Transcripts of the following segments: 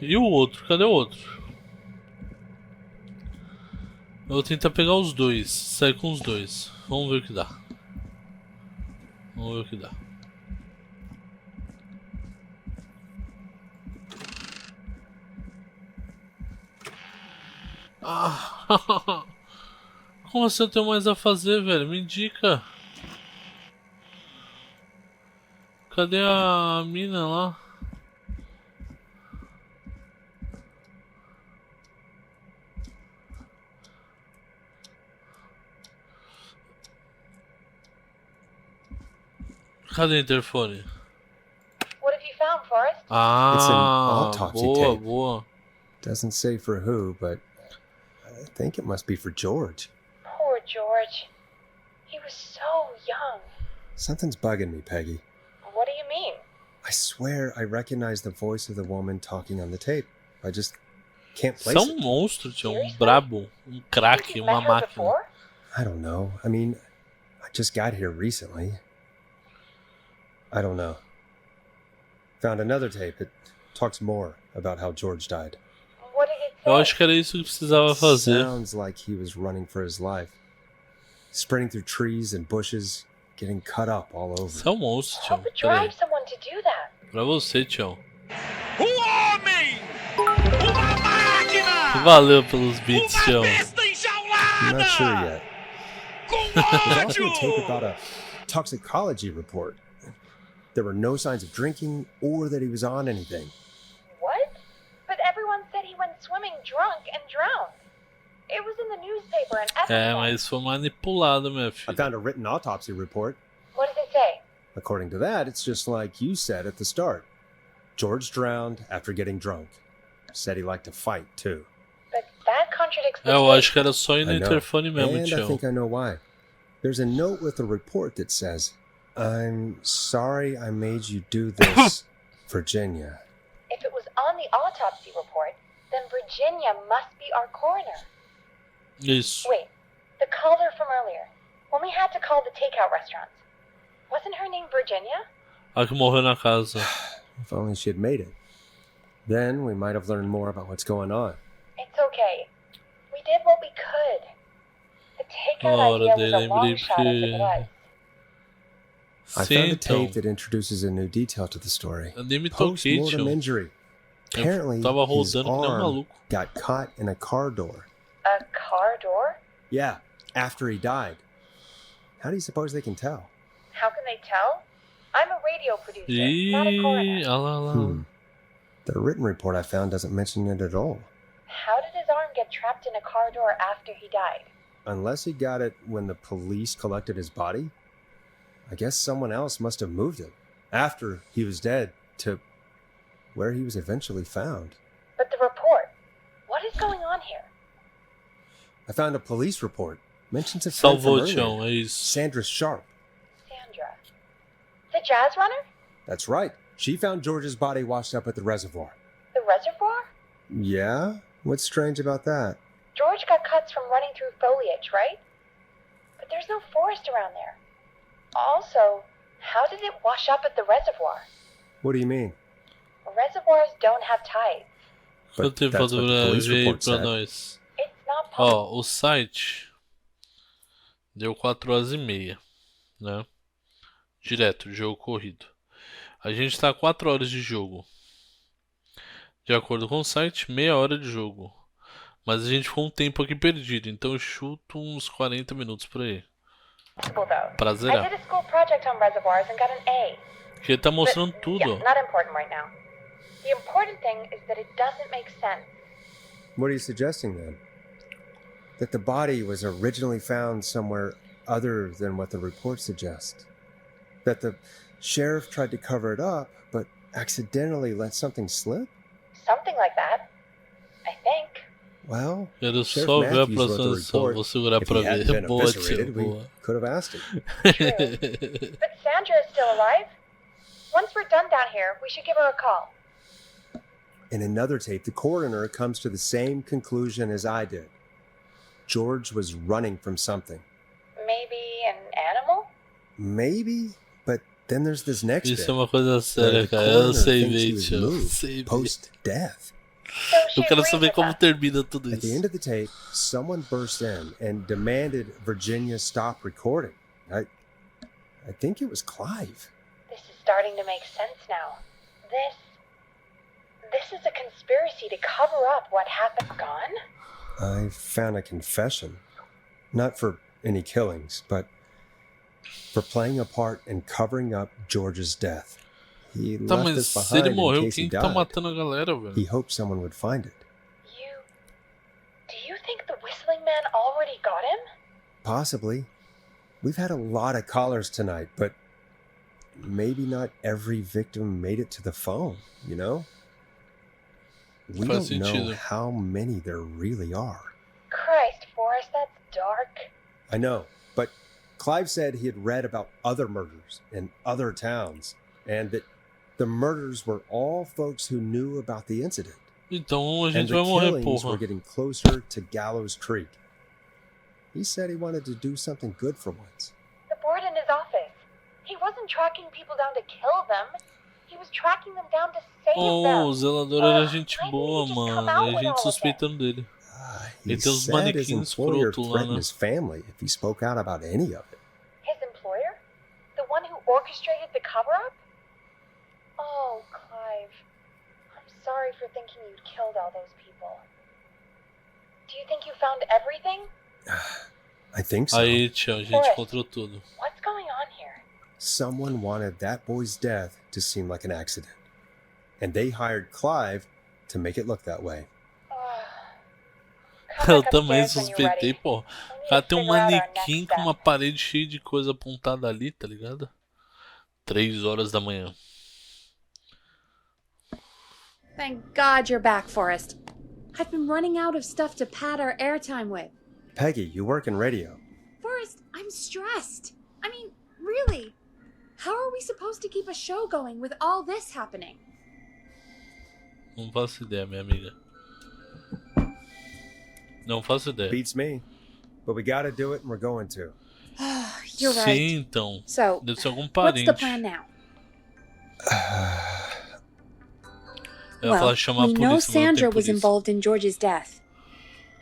E o outro? Cadê o outro? Eu vou tentar pegar os dois, sair com os dois. Vamos ver o que dá. Vamos ver o que dá. Ah, como assim eu tenho mais a fazer, velho? Me indica. Cadê a mina lá? Cadê o interfone? What have you found, Forrest? It's an Ah, autopsy boa, tape. boa. Doesn't say for who, but I think it must be for George. Poor George. He was so young. Something's bugging me, Peggy. What do you mean? I swear I recognize the voice of the woman talking on the tape. I just can't place Você é um it. monstro, tio. Um Seriously? brabo. Um Think craque, you've uma met her máquina. before? I don't know. I mean, I just got here recently. I don't know. Found another tape. It talks more about how George died. What did it Eu say? acho que era isso que precisava fazer. Sounds like he was running for his life. Sprinting through trees and bushes, getting cut up all over. Você é um monstro, How tio. would Pera aí. drive someone to do that? Pra você, tio. O homem! Uma máquina! Valeu pelos beats, Uma tio. besta I'm not sure enjaulada! yet. Com There's also a tape ódio! about a toxicology report. There were no signs of drinking or that he was on anything. What? But everyone said he went swimming drunk and drowned. It was in the newspaper and É, everything. mas foi manipulado, minha I filha. found a written autopsy report. What does it say? According to that, it's just like you said at the start. George drowned after getting drunk. Said he liked to fight, too. But that contradicts the Eu tape. acho que era só ir no I know. interfone mesmo, And I tio. think I know why. There's a note with a report that says, I'm sorry I made you do this, Virginia. If it was on the autopsy report, then Virginia must be our coroner. Isso. Wait, the caller from earlier, when we had to call the takeout restaurants, wasn't her name Virginia? A que morreu na casa. If only she had made it. Then we might have learned more about what's going on. It's okay. We did what we could. The takeout Ora, idea was a lembrei long shot as it porque- was. I Sim, found a então. tape that introduces a new detail to the story. Eu nem me toquei, Post-mortem tio. injury. Apparently, Eu tava his rodando que nem um arm maluco. got caught in a car door. A car door? Yeah, after he died. How do you suppose they can tell? How can they tell? I'm a radio producer, not a Ih, coroner. olha lá, lá. The written report I found doesn't mention it at all. How did his arm get trapped in a car door after he died? Unless he got it when the police collected his body, I guess someone else must have moved it after he was dead to where he was eventually found. But the report, what is going on here? I found a police report. Mentions a friend Salvou, from tião, earlier, é isso. Sandra Sharp. Sandra. The jazz runner? That's right. She found George's body washed up at the reservoir. The reservoir? Yeah? What's strange about that? George got cuts from running through foliage, right? But there's no forest around there. Also, how did it wash up at the reservoir? What do you mean? Reservoirs don't have tides. Quanto tempo that's what the falta police pra ver report pra said. nós? It's not possible. Ó, o site deu 4 horas e meia, né? Direto, jogo corrido. A gente tá a 4 horas de jogo. De acordo com o site, meia hora de jogo. Mas a gente ficou um tempo aqui perdido, então eu chuto uns 40 minutos por aí. Possible, though. Pra I did zerar. a school project on reservoirs and got an A. Porque ele tá mostrando But, tudo, yeah, ó. not important right now. The important thing is that it doesn't make sense. What are you suggesting then? That the body was originally found somewhere other than what the report suggests? That the sheriff tried to cover it up, but accidentally let something slip? Something like that. I think. Well, Quero Sheriff só ver a Matthews wrote the aproximação. report. Vou segurar If pra he hadn't ver. been Boa, tio, eviscerated, we boa. could have asked him. But Sandra is still alive. Once we're done down here, we should give her a call. In another tape, the coroner comes to the same conclusion as I did. George was running from something. Maybe an animal? Maybe, but then there's this next Isso bit. é uma coisa where séria, the cara. Eu coroner sei thinks he ver, was tio. moved Sei ver. post-death. she Eu quero agreed saber with como us. termina tudo At the isso. end of the tape, someone burst in and demanded Virginia stop recording. I think it was Clive. This is starting to make sense now. This is a conspiracy to cover up what happened. Gone? I found a confession. Not for any killings, but for playing a part in covering up George's death. He Tá, left mas us se ele behind in morreu, case he quem que tá died. matando a galera, velho? He hoped someone would find it. Do you think the whistling man already got him? Possibly. We've had a lot of callers tonight, but maybe not every victim made it to the phone, you know? We Faz don't know sentido. how many there really are. Christ, Forrest, that's dark. I know, but Clive said he had read about other murders in other towns, and that the murders were all folks who knew about the incident. Então a And gente the vai morrer, killings were porra. getting closer to Gallows Creek. He said he wanted to do something good for once. The board in his office. He wasn't tracking people down to kill them. He was tracking them down to save Oh, them. o zelador era gente Why didn't boa, he just come mano. out E a with gente all of it? suspeitando dele. He E tem uns said his manequins employer escroto lá, threatened né? his family if he spoke out about any of it. His employer? The one who orchestrated the cover-up? Oh, Clive. I'm sorry for thinking you'd killed all those people. Do you think you found everything? I think so. Aí, tchau, a gente Forrest. encontrou tudo. What's going on here? Someone wanted that boy's death to seem like an accident. And they hired Clive to make it look that way. Come Eu back também upstairs when you're suspeitei, ready. pô. We need O cara to tem um figure out our manequim next com uma step. parede cheia de coisa apontada ali, tá ligado? 3 horas da manhã. Thank God you're back, Forrest. I've been running out of stuff to pad our airtime with. Peggy, you work in radio. Forrest, I'm stressed. I mean, really. How are we supposed to keep a show going with all this happening? Não faço ideia, minha amiga. Não faço ideia. Beats me. But we gotta do it and we're going to. You're Sim, right. então. So, Deve ser algum what's parente. the plan now? Eu ia Well, falar chamar a we polícia, know mas não tem Sandra was polícia. involved in George's death.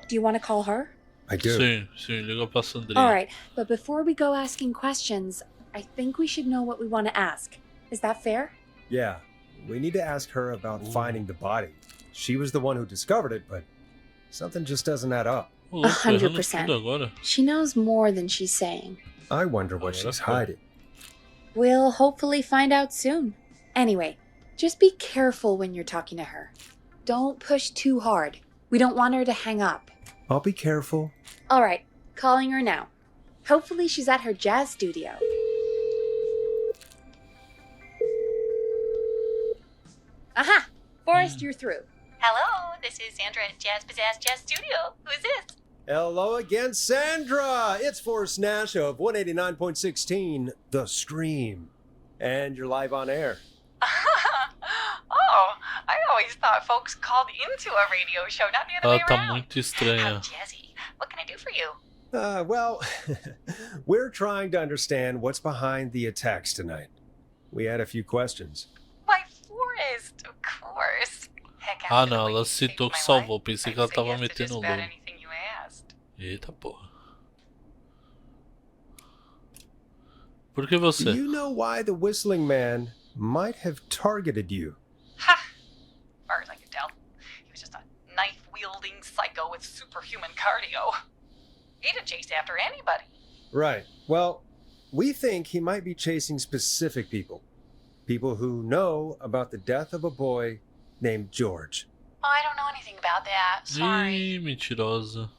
Do you want to call her? I do. Sim, liga pra Sandrinha. All right, but before we go asking questions, I think we should know what we want to ask. Is that fair? Yeah. We need to ask her about finding the body. She was the one who discovered it, but something just doesn't add up. Ô, louco, errando 100%. tudo agora. She knows more than she's saying. I wonder what Oh, she's that's good. hiding. We'll hopefully find out soon. Anyway, just be careful when you're talking to her. Don't push too hard. We don't want her to hang up. I'll be careful. All right, calling her now. Hopefully she's at her jazz studio. Aha! Forrest, you're through. Hello, this is Sandra at Jazz Pizzazz Jazz Studio. Who is this? Hello again, Sandra! It's Forrest Nash of 189.16, The Scream. And you're live on air. Oh, I always thought folks called into a radio show, not the other Ela way tá around. muito estranha. How jazzy. What can I do for you? Well, we're trying to understand what's behind the attacks tonight. We had a few questions. Why, Forrest, of course. Heck, Ah, after the não, way ela you saved citou que my salvou. life, Pensei I'd que ela say tava yes to metendo just o about louco. anything you asked. Eita porra. Por que você? Do you know why the Whistling Man might have targeted you? Ha! As far as I could tell, he was just a knife-wielding psycho with superhuman cardio. He'd have chased after anybody. Right. Well, we think he might be chasing specific people. People who know about the death of a boy named George. Oh, I don't know anything about that. Sorry. Ih, mentirosa.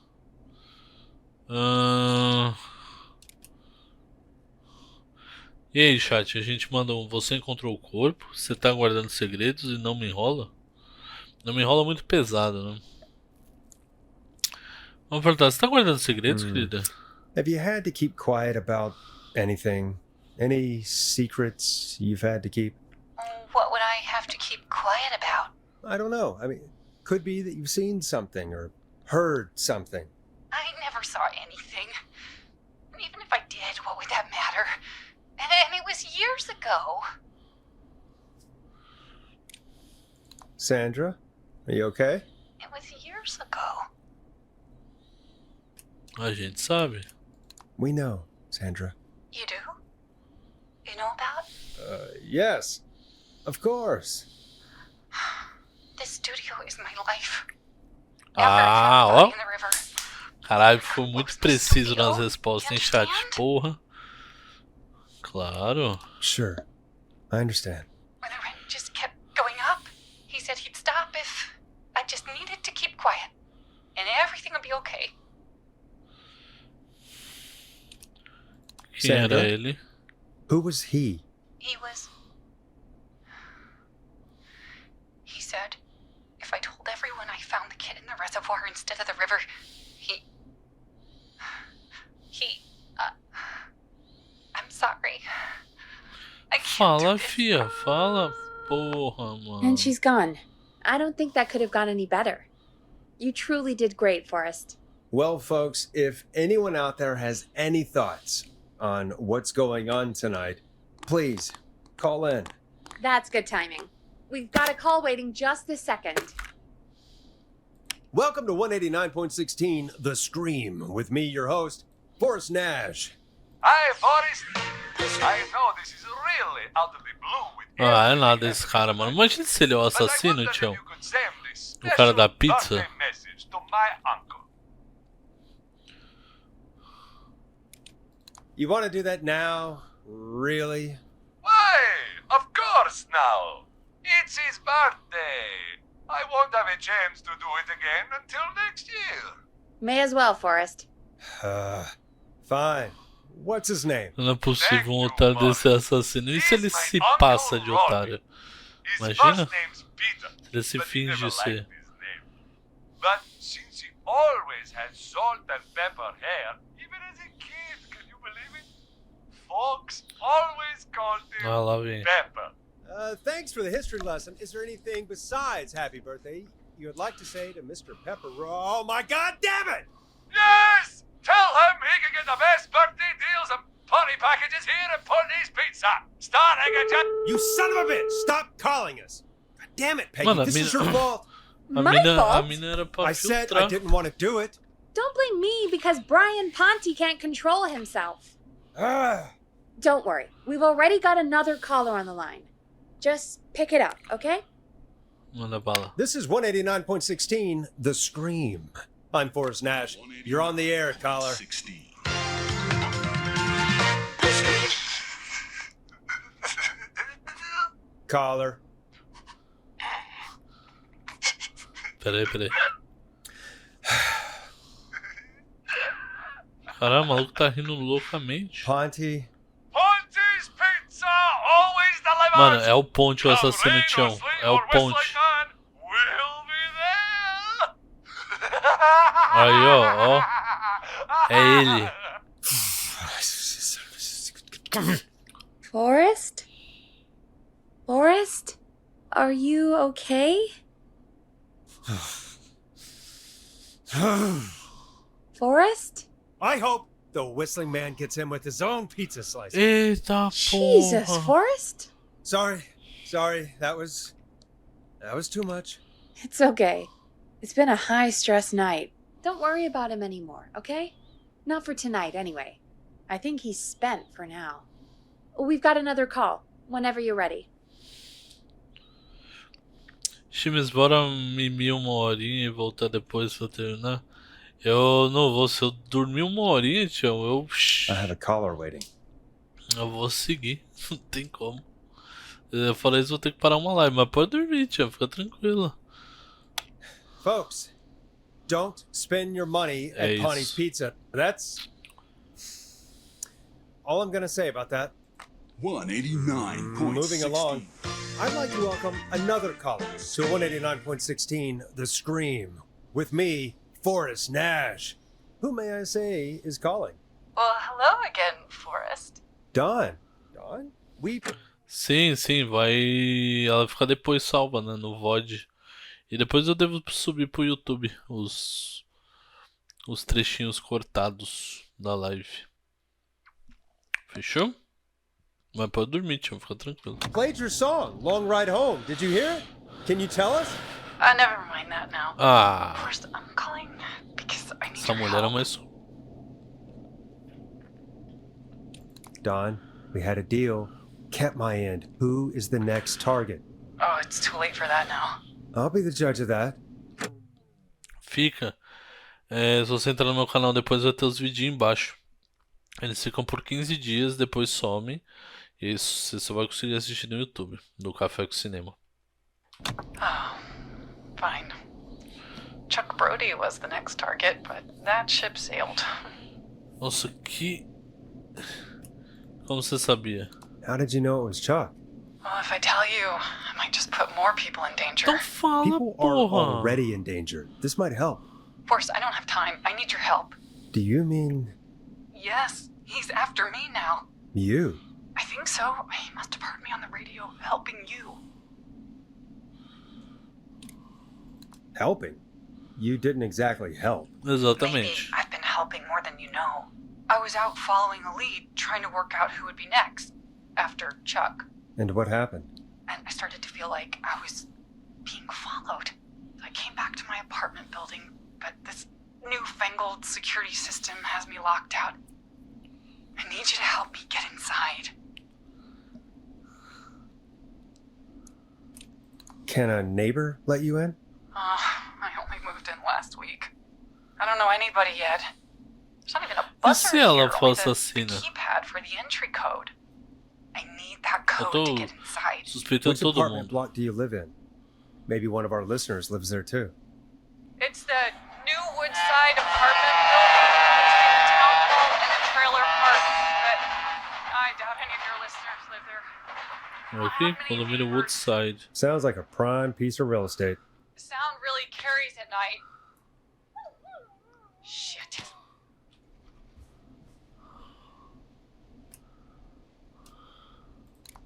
E aí, chat, a gente manda um. Você encontrou o corpo? Você tá guardando segredos e não me enrola? Não me enrola muito pesado, né? Vamos perguntar, você tá guardando segredos, querida? Have you had to keep quiet about anything? Any secrets you've had to keep? What would I have to keep quiet about? I don't know. I mean, could be that you've seen something or heard something. I never saw anything. And even if I did, what would that matter? And it was years ago. Sandra, Are you okay? It was years ago. A gente sabe. We know, Sandra. You do? You know about? Yes. Of course. This studio is my life. Ah, Ever ó. in the river. Caralho, foi muito preciso nas respostas, hein, chat? Porra. Claro. Sure. I understand. When the rent just kept going up, he said he'd stop if I just needed to keep quiet. And everything would be okay. Quem era Sandra? ele? Who was he? He said if I told everyone I found the kid in the reservoir instead of the river, I'm sorry. I can't Fala, do this. fia. Fala. Porra, mano. And she's gone. I don't think that could have gone any better. You truly did great, Forrest. Well, folks, if anyone out there has any thoughts on what's going on tonight, please call in. That's good timing. We've got a call waiting just this second. Welcome to 189.16 The Scream with me, your host, Forrest Nash. Hi, Forrest. I know this is really out of the blue with Ah, é nada esse cara, mano. Imagina se ele é o but I assassino, wondered if tio. you could send this O cara da special pizza. birthday message to my uncle. You want to do that now? Really? Why? Of course now. It's his birthday. I won't have a chance to do it again until next year. May as well, Forrest. Fine. What's his name? Não é possível um otário desse assassino. E se ele se passa de otário? His Imagina first name's Peter, se ele se but he finge never ser. liked his name. But since he always had salt and pepper hair, even as a kid, can you believe it? Folks always called him Ah, lá vem. Pepper. Thanks for the history lesson. Is there anything besides happy birthday you would like to say to Mr. Pepper? Oh my god damn it! Yes! Tell him he can get the best birthday deals and party packages here at Pony's Pizza. Starting at You son of a bitch! Stop calling us! God damn it, Peggy, Mano, this a is mina- your fault! A My mina fault? era pra I said I filtrar. didn't want to do it. Don't blame me because Brian Ponte can't control himself. Ah, Don't worry. We've already got another caller on the line. Just pick it up, okay? Manda bala. this is 189.16 The Scream. I'm Forrest Nash. You're on the air, caller. 16. Caller. Peraí. Caralho, o maluco tá rindo loucamente. Ponte. Ponty's Pizza always delivers. Mano, é o Ponte o Come assassino, rain or tião. sleet É o or whistling Ponte. man, we'll be there. Aí, ó. É ele. Forrest? Forrest? Are you okay? Forrest? I hope the whistling man gets in with his own pizza slice. Eita Jesus, porra. Forrest? Sorry. That was too much. It's okay. It's been a high-stress night. Don't worry about him anymore, okay? Not for tonight, anyway. I think he's spent for now. We've got another call, whenever you're ready. Chimes, bora mimir uma horinha e voltar depois pra terminar. Eu não vou, se eu dormir uma horinha, tião, I have a caller waiting. eu vou seguir. Não tem como. Eu falei isso, vou ter que parar uma live, mas pode dormir, tião, fica tranquilo. Folks, don't spend your money at isso. Ponte's Pizza. That's all I'm going to say about that. 189.16. Moving along, I'd like to welcome another caller to 189.16 The Scream with me, Forrest Nash. Who may I say is calling? Well, hello again, Forrest. Dawn. We Sim, vai. Ela fica depois salva, né, no VOD. E depois eu devo subir pro YouTube os trechinhos cortados da live. Fechou? Mas pode dormir, tio, fica tranquilo. played your song, Long Ride Home. Did you hear it? Can you tell us? Never mind that now. Ah, First, I'm calling because I need essa your mulher é help. uma... Don, we had a deal. Kept my end. Who is the next target? Oh, it's too late for that now. I'll be the judge of that. Fica. Se você entrar no meu canal depois vai ter os vidinhos embaixo. Eles ficam por 15 dias, depois somem. E isso você só vai conseguir assistir no YouTube, do Café com Cinema. Oh, fine. Chuck Brody was the next target, but that ship sailed. Nossa, que... Como você sabia? How did you know it was Chuck? Well, if I tell you, I might just put more people in danger. Então fala, People are porra! already in danger. This might help. Forrest, I don't have time. I need your help. Do you mean Yes, he's after me now. you? I think so. He must have heard me on the radio helping you. Helping? You didn't exactly help. Maybe Exatamente. I've been helping more than you know. I was out following a lead, trying to work out who would be next, after Chuck. And what happened? And I started to feel like I was being followed. I came back to my apartment building, but this newfangled security system has me locked out. I need you to help me get inside. Can a neighbor let you in? I only moved in last week. I don't know anybody yet. There's not even a E buzzer se ela here, for only the assassina? keypad for the entry code. I need that Eu code to tô get inside. suspeitando Which todo apartment mundo. block do you live in? Maybe one of our listeners lives there too. It's the new Woodside apartment building between the town hall and the trailer park. But I doubt any of your listeners live there. Aqui, condomínio Woodside. Sounds like a prime piece of real estate. The sound really carries at night. Shit.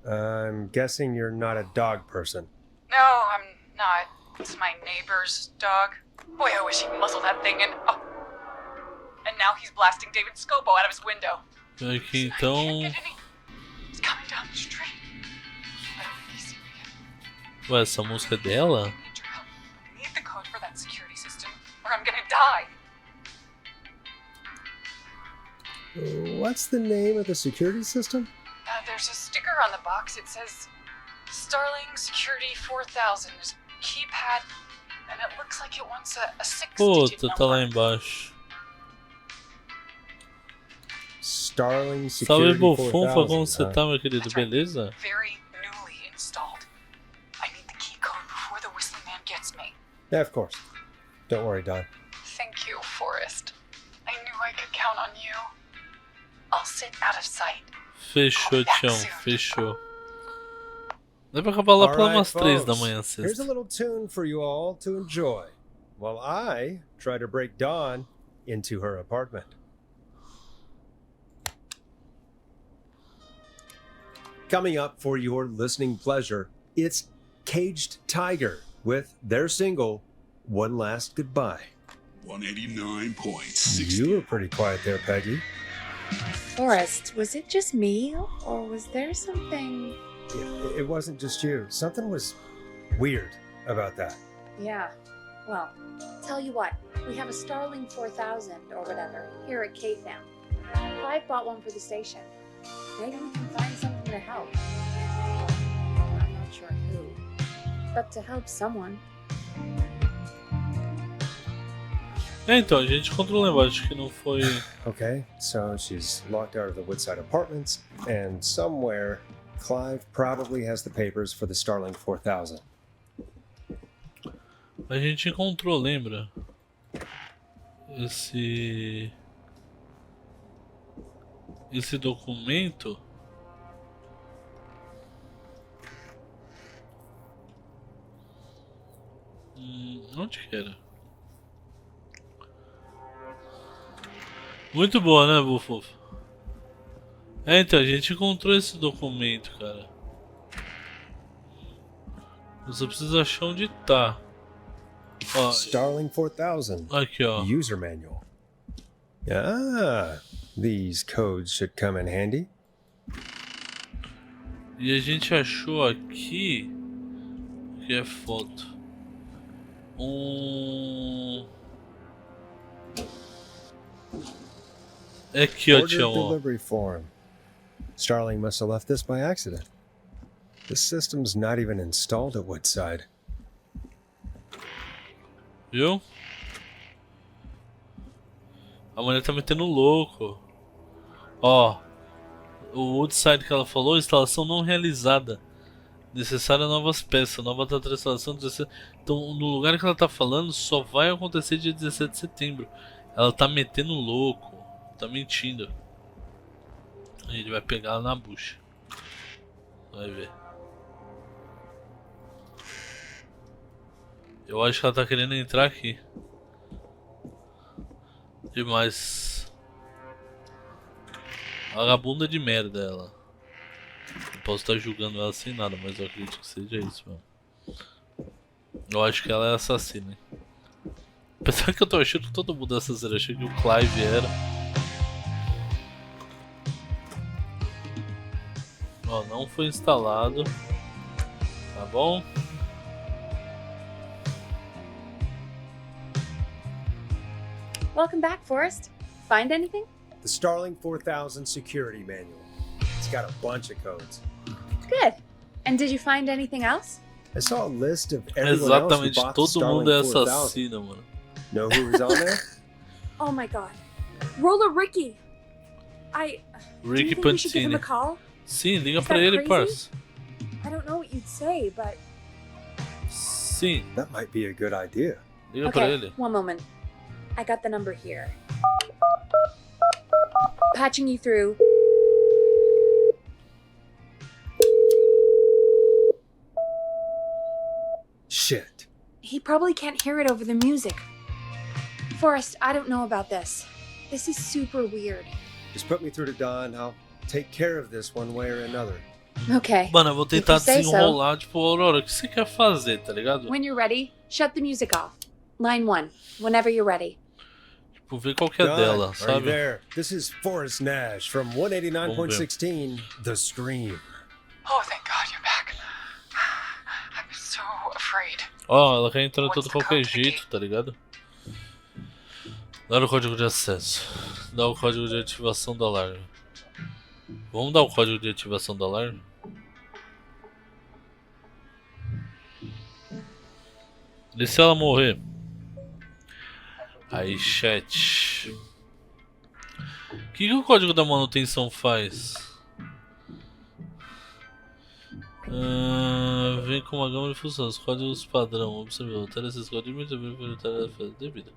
I'm guessing you're not a dog person. No, I'm not. It's my neighbor's dog. Boy, I wish he'd muzzle that thing and... Oh. And now he's blasting David Scopo out of his window. Aqui I can't então. get any... He's coming down the street. I don't think he's seen me yet. Ué, essa música é dela? I need your help. I need the code for that security system, or I'm gonna die. What's the name of the security system? There's a sticker on the box. It says Starling Security 4000. There's a keypad, and it looks like it wants a six-digit Puta, tá lá number. embaixo. Starling Salve, Security Bufunfa, 4000. como você huh? tá, meu querido? That's right. Beleza? Very newly installed. I need the key code before the whistling man gets me. Yeah, of course. Don't worry, Don. Thank you, Forrest. I knew I could count on you. I'll sit out of sight. Fechou, Tião, fechou. Dá pra acabar lá All pra right, umas 3 da folks. manhã, Here's a sexta. little tune for you all to enjoy while I try to break Dawn into her apartment. Coming up for your listening pleasure, it's Caged Tiger with their single, One Last Goodbye. 189.60. You were pretty quiet there, Peggy. Forrest, was it just me, or was there something? It wasn't just you. Something was weird about that. Yeah. Well, tell you what, we have a Starling 4000 or whatever here at Café. Clive bought one for the station. Maybe we can find something to help. I'm not sure who, but to help someone. Então, a gente encontrou um negócio, acho que não foi. Okay, so she's locked out of the Woodside Apartments, and somewhere Clive probably has the papers for the Starling 4000. A gente encontrou, lembra? Esse documento. Onde que era? Muito boa, né, Bufofo? Então, a gente encontrou esse documento, cara. Você precisa achar onde tá. Ó, Starling 4000. aqui, ó. User manual. Ah, these codes should come in handy. E a gente achou aqui que é foto. É aqui, ó, Ordered Tião. delivery form. Starling must have left this by accident. This system's not even installed at Woodside. Viu? A mulher tá metendo louco. Ó, o Woodside que ela falou, instalação não realizada. Necessária novas peças, nova data de instalação 17. Então, no lugar que ela tá falando, só vai acontecer dia 17 de setembro. Ela tá metendo louco, tá mentindo. Aí ele vai pegar ela na bucha. Vai ver. Eu acho que ela tá querendo entrar aqui. Demais. Vagabunda de merda ela. Não posso estar julgando ela sem nada, mas eu acredito que seja isso mesmo. Eu acho que ela é assassina, hein? Apesar que eu tô achando que todo mundo é assassino. Eu achei que o Clive era. Ó, não foi instalado. Tá bom? Welcome back, Forrest. Find anything? The Starling 4000 security manual. It's got a bunch of codes. Good. And did you find anything else? I saw a list of everyone else who Exatamente, bought the todo mundo é Starling 4000. assassino, mano. Know who was on there? Oh my god. Roller Ricky. Do you Ricky think we should give him Pantini. a call? Sim, liga Is pra that ele, crazy? parça. I don't know what you'd say, but... Sim, That might be a good idea. liga pra Okay, ele. one moment. I got the number here. Patching you through. Shit. He probably can't hear it over the music. Forrest, I don't know about this. This is super weird. Just put me through to Don. I'll take care of this one way or another. Okay. Mano, eu vou tentar If you say so. desenrolar, tipo, Aurora, o que você quer fazer, tá ligado? When you're ready, shut the music off. Line 1, whenever you're ready. Tipo, ver qual que é Don, dela, are you sabe? there? This is Forrest Nash from 189.16, The Scream. Oh, thank God you're back. I was so afraid. Ó, ela quer entrar de What's todo the qualquer code, jeito, tá ligado? Dá o código de acesso. Dá o código de ativação do alarme. Vamos dar o código de ativação do alarme? E se ela morrer? Aí, chat. O que o código da manutenção faz? Vem com uma gama de funções. Códigos padrão. Observe. Altera esses códigos e tarefa devida.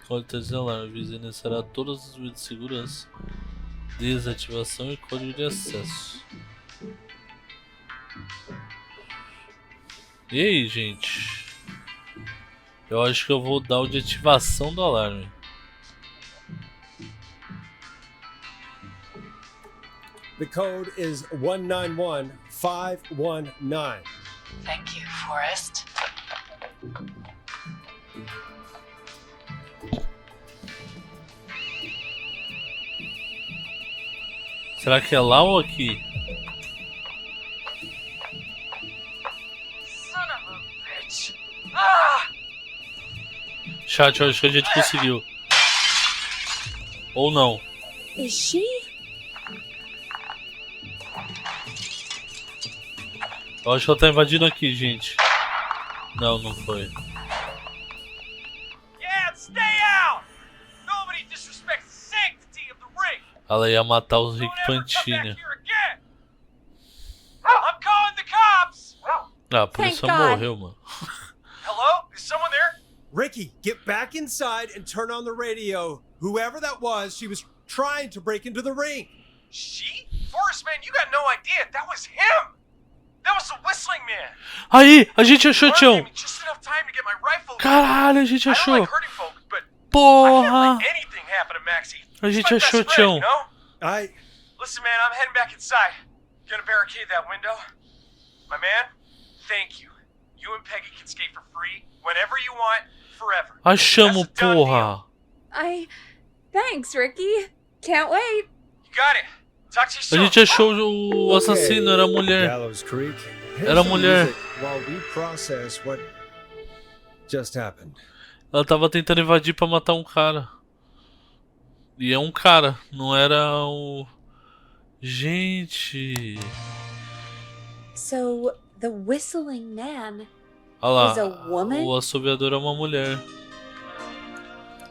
Código de alarme. Visa iniciará todas as medidas de segurança. Desativação e código de acesso. E aí, gente? Eu acho que eu vou dar o de ativação do alarme. The code is 191519. Thank you, Forrest. Será que é lá ou aqui? Son of a bitch. Ah! Chat, eu acho que a gente conseguiu. Ou não. Is she? Eu acho que ela tá invadindo aqui, gente. Não, não foi. Yeah, stay out! Nobody disrespects the sanctity of the ring! Ela ia matar os Rick Don't ever come back Pantini. here again! I'm calling the cops! Ah, por Thank isso ela God. morreu, mano. Hello? Is someone there? Ricky, get back inside and turn on the radio. Whoever that was, she was trying to break into the ring. She? Forrest, man, you got no idea. That was him! That was the whistling man! Aí, a gente achou, Well, Tião. gave me just enough time to get my rifle. Caralho, a gente I don't achou. like hurting folks, but I can't Porra. let anything happen to Maxie. A He's gente my best achou, friend, Tião. you know? Listen, man, I'm heading back inside. Gonna barricade that window. My man, thank you. You and Peggy can skate for free whenever you want, forever. Achamos, That's a done porra. Thanks, Ricky. Can't wait. You got it. Talk to you A soon. gente achou o assassino, era a mulher. Gallows Creek. Era Here's some mulher. music while we process what just happened? Ela tava tentando invadir pra matar um cara. E é um cara, não era o... Gente... So, the whistling man Olha is a lá, woman? o assobiador é uma mulher.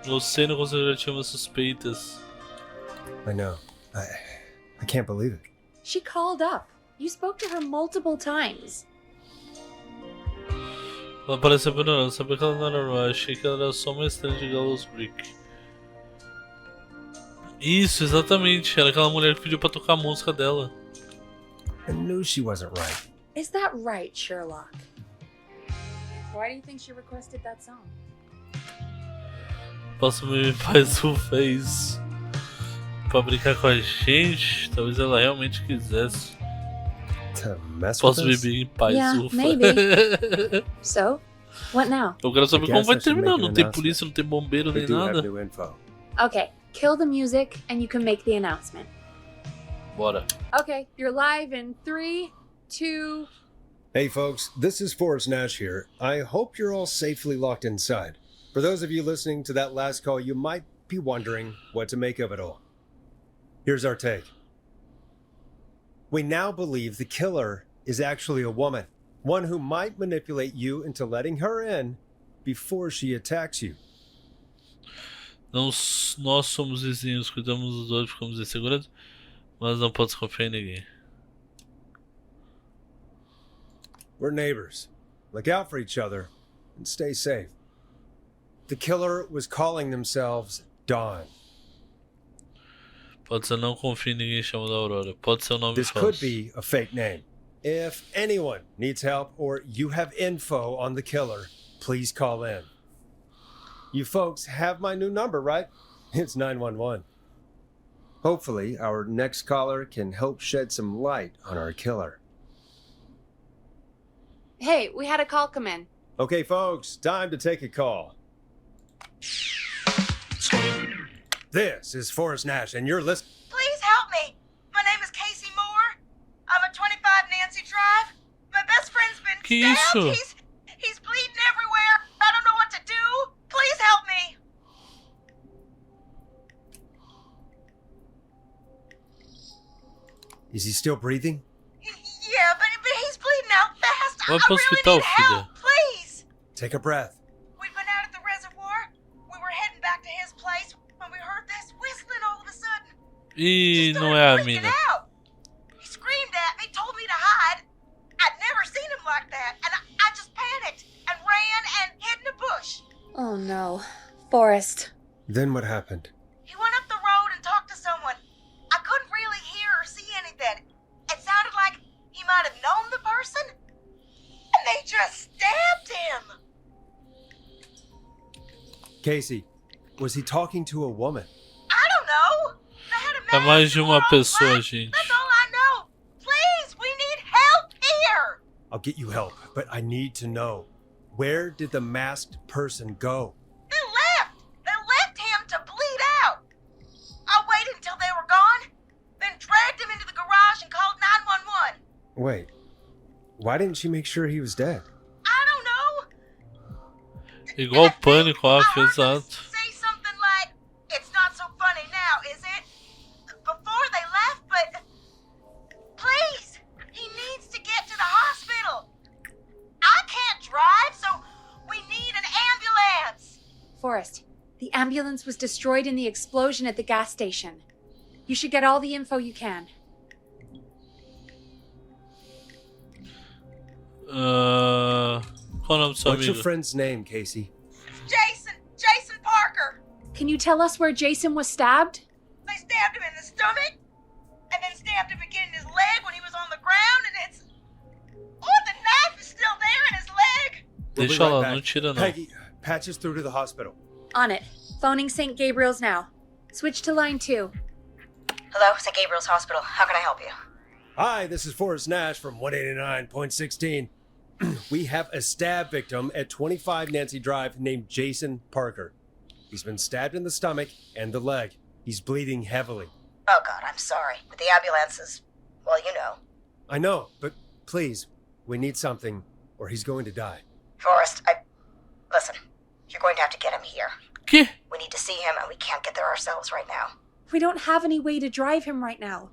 Eu sei, não consigo, já tinha umas suspeitas. I know. I can't believe it. She called up. You spoke to her multiple times. Ela parecia brilhante, sabia que ela não era Roy, achei que ela era só uma estranha de Gallows Creek. Isso, exatamente, era aquela mulher que pediu pra tocar a música dela. I knew she wasn't right. Is that right, Sherlock? Why do you think she requested that song? Posso me faz o fez pra brincar com a gente? Talvez ela realmente quisesse. To mess Posso with us? beber em paz, Yeah, ufa. maybe. So, what now? Eu quero saber I como guess vai I should terminar. make Não an tem announcement. polícia, não tem bombeiro We nem do have nada. new info. Okay, kill the music and you can make the announcement. Bora. Okay, you're live in 3, 2... Hey folks, this is Forrest Nash here. I hope you're all safely locked inside. For those of you listening to that last call, you might be wondering what to make of it all. Here's our take. We now believe the killer is actually a woman, one who might manipulate you into letting her in before she attacks you. Nós somos vizinhos, cuidamos dos dois, ficamos inseguros, mas não pode confiar em ninguém. We're neighbors. Look out for each other and stay safe. The killer was calling themselves Dawn. Pode ser não confie em ninguém chamado Aurora. Pode ser o nome This falso. could be a fake name. If anyone needs help or you have info on the killer, please call in. You folks have my new number, right? It's 911. Hopefully, our next caller can help shed some light on our killer. Hey, we had a call come in. Okay, folks, time to take a call. This is Forrest Nash, and you're listening. Please help me. My name is Casey Moore. I'm at 25 Nancy Drive. My best friend's been Que stabbed. isso? He's bleeding everywhere. I don't know what to do. Please help me. Is he still breathing? Yeah, but he's bleeding out fast. Vai I pro really hospital, need help. filha. Please. Take a breath. We'd been out at the reservoir. We were heading back to his place when we heard this whistling all of a sudden. Ih, He não started é a freaking mina. out. He screamed at me, told me to hide. I'd never seen him like that, and I just panicked and ran and hid in a bush. Oh no. Forrest. Then what happened? He went up the road and talked to someone. I couldn't really hear or see anything. It sounded like he might have known the person, and they just stabbed him. Casey, was he talking to a woman? I don't know. They had a É mask mais de and uma were all pessoa, black. gente. That's all I know. Please, we need help here. I'll get you help, but I need to know. Where did the masked person go? They left. They left him to bleed out. I waited until they were gone, then dragged him into the garage and called 911. Wait, why didn't she make sure he was dead? I don't know. Igual o Pânico, I off, heard them exato. say something like, "It's not so funny now, is it?" Before they left, but please, he needs to get to the hospital. I can't drive, so we need an ambulance. Forrest, the ambulance was destroyed in the explosion at the gas station. You should get all the info you can. Qual o nome do seu What's your amigo? friend's name, Casey? Jason Parker. Can you tell us where Jason was stabbed? They stabbed him in the stomach, and then stabbed him again in his leg when he was on the ground, and it's... Oh, the knife is still there in his leg. We'll be Deixa lá, back. não tira não. Peggy, patch us through to the hospital. On it. Phoning St. Gabriel's now. Switch to line 2. Hello, St. Gabriel's Hospital. How can I help you? Hi, this is Forrest Nash from 189.16. We have a stab victim at 25 Nancy Drive named Jason Parker. He's been stabbed in the stomach and the leg. He's bleeding heavily. Oh, God, I'm sorry. But the ambulance is... Well, you know. I know, but please, we need something or he's going to die. Forrest, Listen, you're going to have to get him here. Que? We need to see him, and we can't get there ourselves right now. We don't have any way to drive him right now.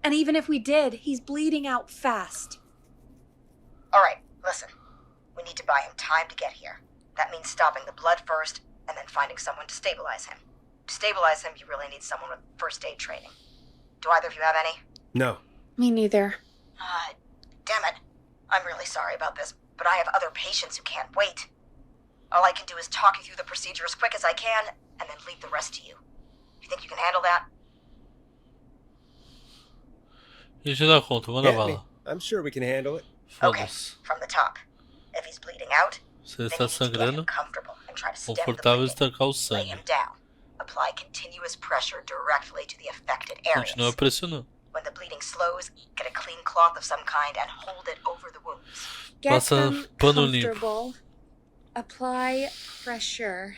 And even if we did, he's bleeding out fast. All right, listen. We need to buy him time to get here. That means stopping the blood first, and then finding someone to stabilize him. To stabilize him, you really need someone with first aid training. Do either of you have any? No. Me neither. Damn it. I'm really sorry about this, but I have other patients who can't wait. All I can do is talk you through the procedure as quick as I can, and then leave the rest to you. You think you can handle that? A gente dá conta, manda Hit me. bala. I'm sure we can handle it. Okay, Foda-se. from the top. If he's bleeding out, Se ele then está you need to get him sangrando, comfortable and try to stem the confortável bleeding. estancar o Lay sangue. him down. Apply continuous pressure directly to the affected areas. Continua pressionando. When the bleeding slows, get a clean cloth of some kind and hold it over the wounds. Get Passa them pano limpo. comfortable. Apply pressure.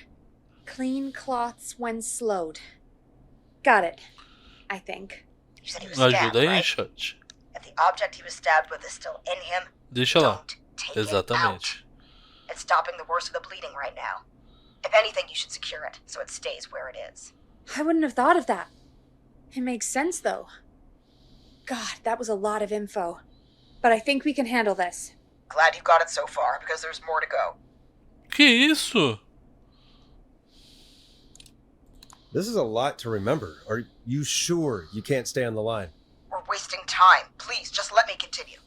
Clean cloths when slowed. Got it. I think. You said he was stabbed, Ajuda aí, right? chat. If the object he was stabbed with is still in him, Deixa lá. don't take it out. Exatamente. It's stopping the worst of the bleeding right now. If anything, you should secure it so it stays where it is. I wouldn't have thought of that. It makes sense, though. God, that was a lot of info. But I think we can handle this. Glad you got it so far, because there's more to go. Que isso? This is a lot to remember. Are you sure you can't stay on the line? We're wasting time. Please, just let me continue.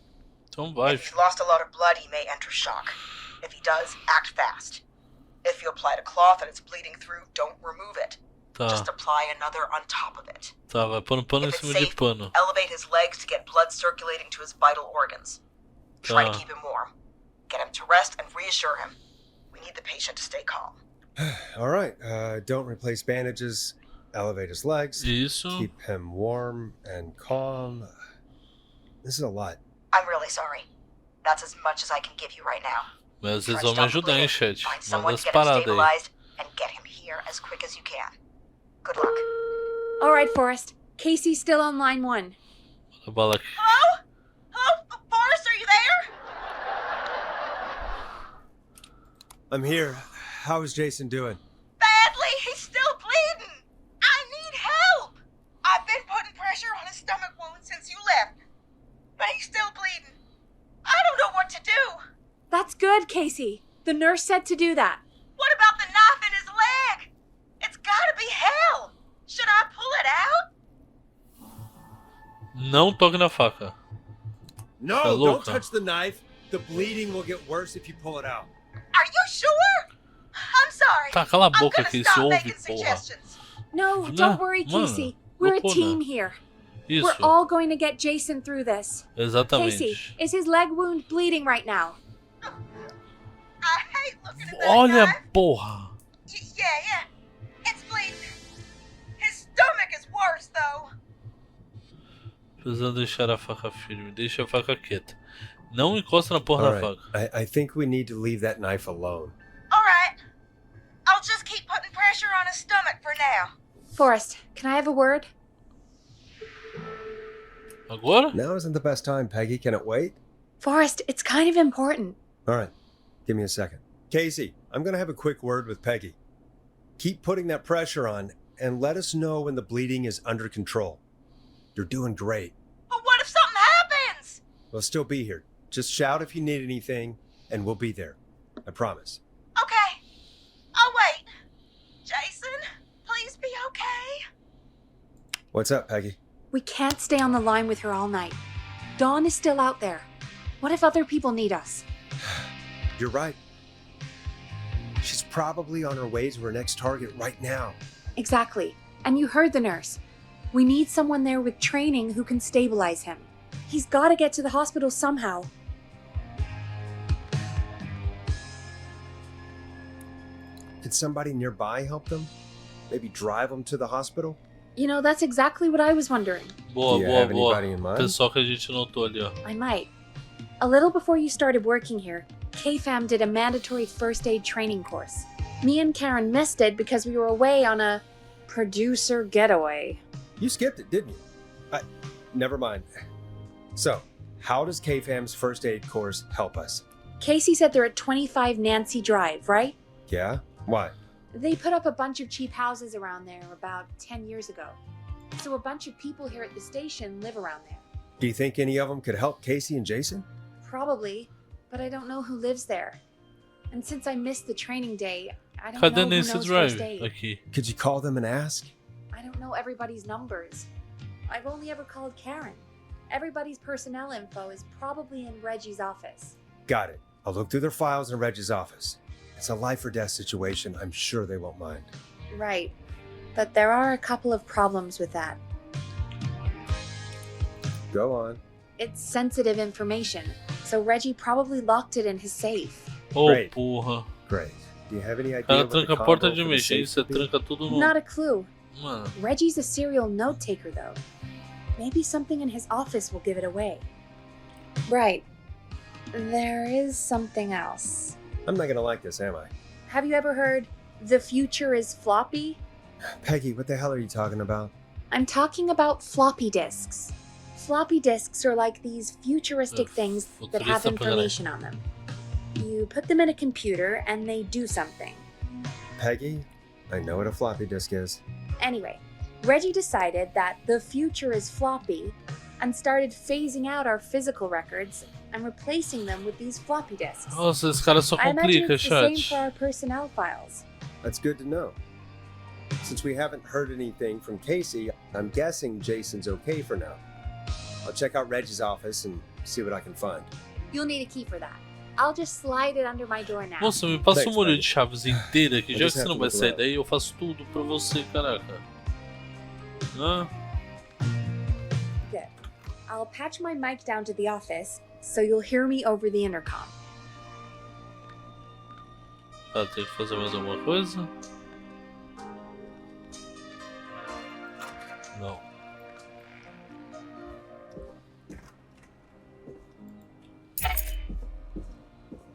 Então vai. If he's lost a lot of blood, he may enter shock. If he does, act fast. If you applied a cloth and it's bleeding through, don't remove it. Tá, Just apply another on top of it. tá, vai pondo pano em If it's cima de safe, pano. elevate his legs to get blood circulating to his vital organs. Try to Tá. keep him warm. Get him to rest and reassure him. We need the patient to stay calm. All right. Don't replace bandages. Elevate his legs. Isso. Keep him warm and calm. This is a lot. I'm really sorry. That's as much as I can give you right now. Mas Try vocês to vão me stop the ajudar, hein, bleeding, chat. find Manda someone as to get him paradas aí. stabilized, and get him here as quick as you can. Good luck. All right, Forrest. Casey's still on line 1. Manda bala aqui. Hello? Hello? Forrest, are you there? I'm here. How is Jason doing? Badly. He's still bleeding. I need help. I've been putting pressure on his stomach wound since you left. But he's still bleeding. I don't know what to do. That's good, Casey. The nurse said to do that. What about the knife in his leg? It's gotta be hell. Should I pull it out? Não toque na faca. No, Tá don't louca. touch the knife. The bleeding will get worse if you pull it out. Are you sure? I'm sorry. Tá, cala a I'm boca gonna que stop se ouve, making porra. suggestions. No, Nah, don't worry, mano, Casey. We're a loucura. team here. Isso. We're all going to get Jason through this. Exatamente. Casey, is his leg wound bleeding right now? I hate looking at that Olha, knife. porra. Yeah. It's bleeding. His stomach is worse, though. Precisando deixar a faca firme. Deixa a faca quieta. Não encosta na porra All da right. faca. I think we need to leave that knife alone. All right. I'll just keep putting pressure on his stomach for now. Forrest, can I have a word? Agora? Now isn't the best time, Peggy. Can it wait? Forrest, it's kind of important. All right. Give me a second. Casey, I'm going to have a quick word with Peggy. Keep putting that pressure on and let us know when the bleeding is under control. You're doing great. But what if something happens? We'll still be here. Just shout if you need anything, and we'll be there. I promise. Okay. I'll wait. Jason, please be okay. What's up, Peggy? We can't stay on the line with her all night. Dawn is still out there. What if other people need us? You're right. She's probably on her way to her next target right now. Exactly. And you heard the nurse. We need someone there with training who can stabilize him. He's got to get to the hospital somehow. Could somebody nearby help them? Maybe drive them to the hospital? You know, that's exactly what I was wondering. Boa, Do you boa, have boa. anybody in mind? Pessoal que a gente notou ali, ó. I might. A little before you started working here, KFAM did a mandatory first aid training course. Me and Karen missed it because we were away on a producer getaway. You skipped it, didn't you? Never mind. So, how does KFAM's first aid course help us? Casey said they're at 25 Nancy Drive, right? Yeah? Why? They put up a bunch of cheap houses around there about 10 years ago. So a bunch of people here at the station live around there. Do you think any of them could help Casey and Jason? Probably, but I don't know who lives there. And since I missed the training day, I don't Cadê know who Nancy knows Drive? first aid. Aqui. Could you call them and ask? I don't know everybody's numbers. I've only ever called Karen. Everybody's personnel info is probably in Reggie's office. Got it. I'll look through their files in Reggie's office. It's a life or death situation. I'm sure they won't mind. Right. But there are a couple of problems with that. Go on. It's sensitive information, so Reggie probably locked it in his safe. Oh, Great. porra. Great. Do you have any idea Ela what the tranca a porta combo de for the safe emergência, would be? tranca tudo no. Not a clue. Mano, Reggie's a serial note taker, though. Maybe something in his office will give it away. Right. There is something else. I'm not gonna like this, am I? Have you ever heard, the future is floppy? Peggy, what the hell are you talking about? I'm talking about floppy disks. Floppy disks are like these futuristic things that have futurista pra caralho. information on them. You put them in a computer and they do something. Peggy, I know what a floppy disk is. Anyway, Reggie decided that the future is floppy and started phasing out our physical records and replacing them with these floppy disks. Nossa, esse cara só I imagine complica, it's the same chat. for our personnel files. That's good to know. Since we haven't heard anything from Casey, I'm guessing Jason's okay for now. I'll check out Reggie's office and see what I can find. You'll need a key for that. I'll just slide it under my door now. Nossa, me passa Thanks, uma molho buddy. de chaves inteira que Eu já que just você have não to vai look sair around. daí, eu faço tudo pra você, caraca. Hã? Good. I'll patch my mic down to the office, so you'll hear me over the intercom. Ela tem que fazer mais alguma coisa? Não.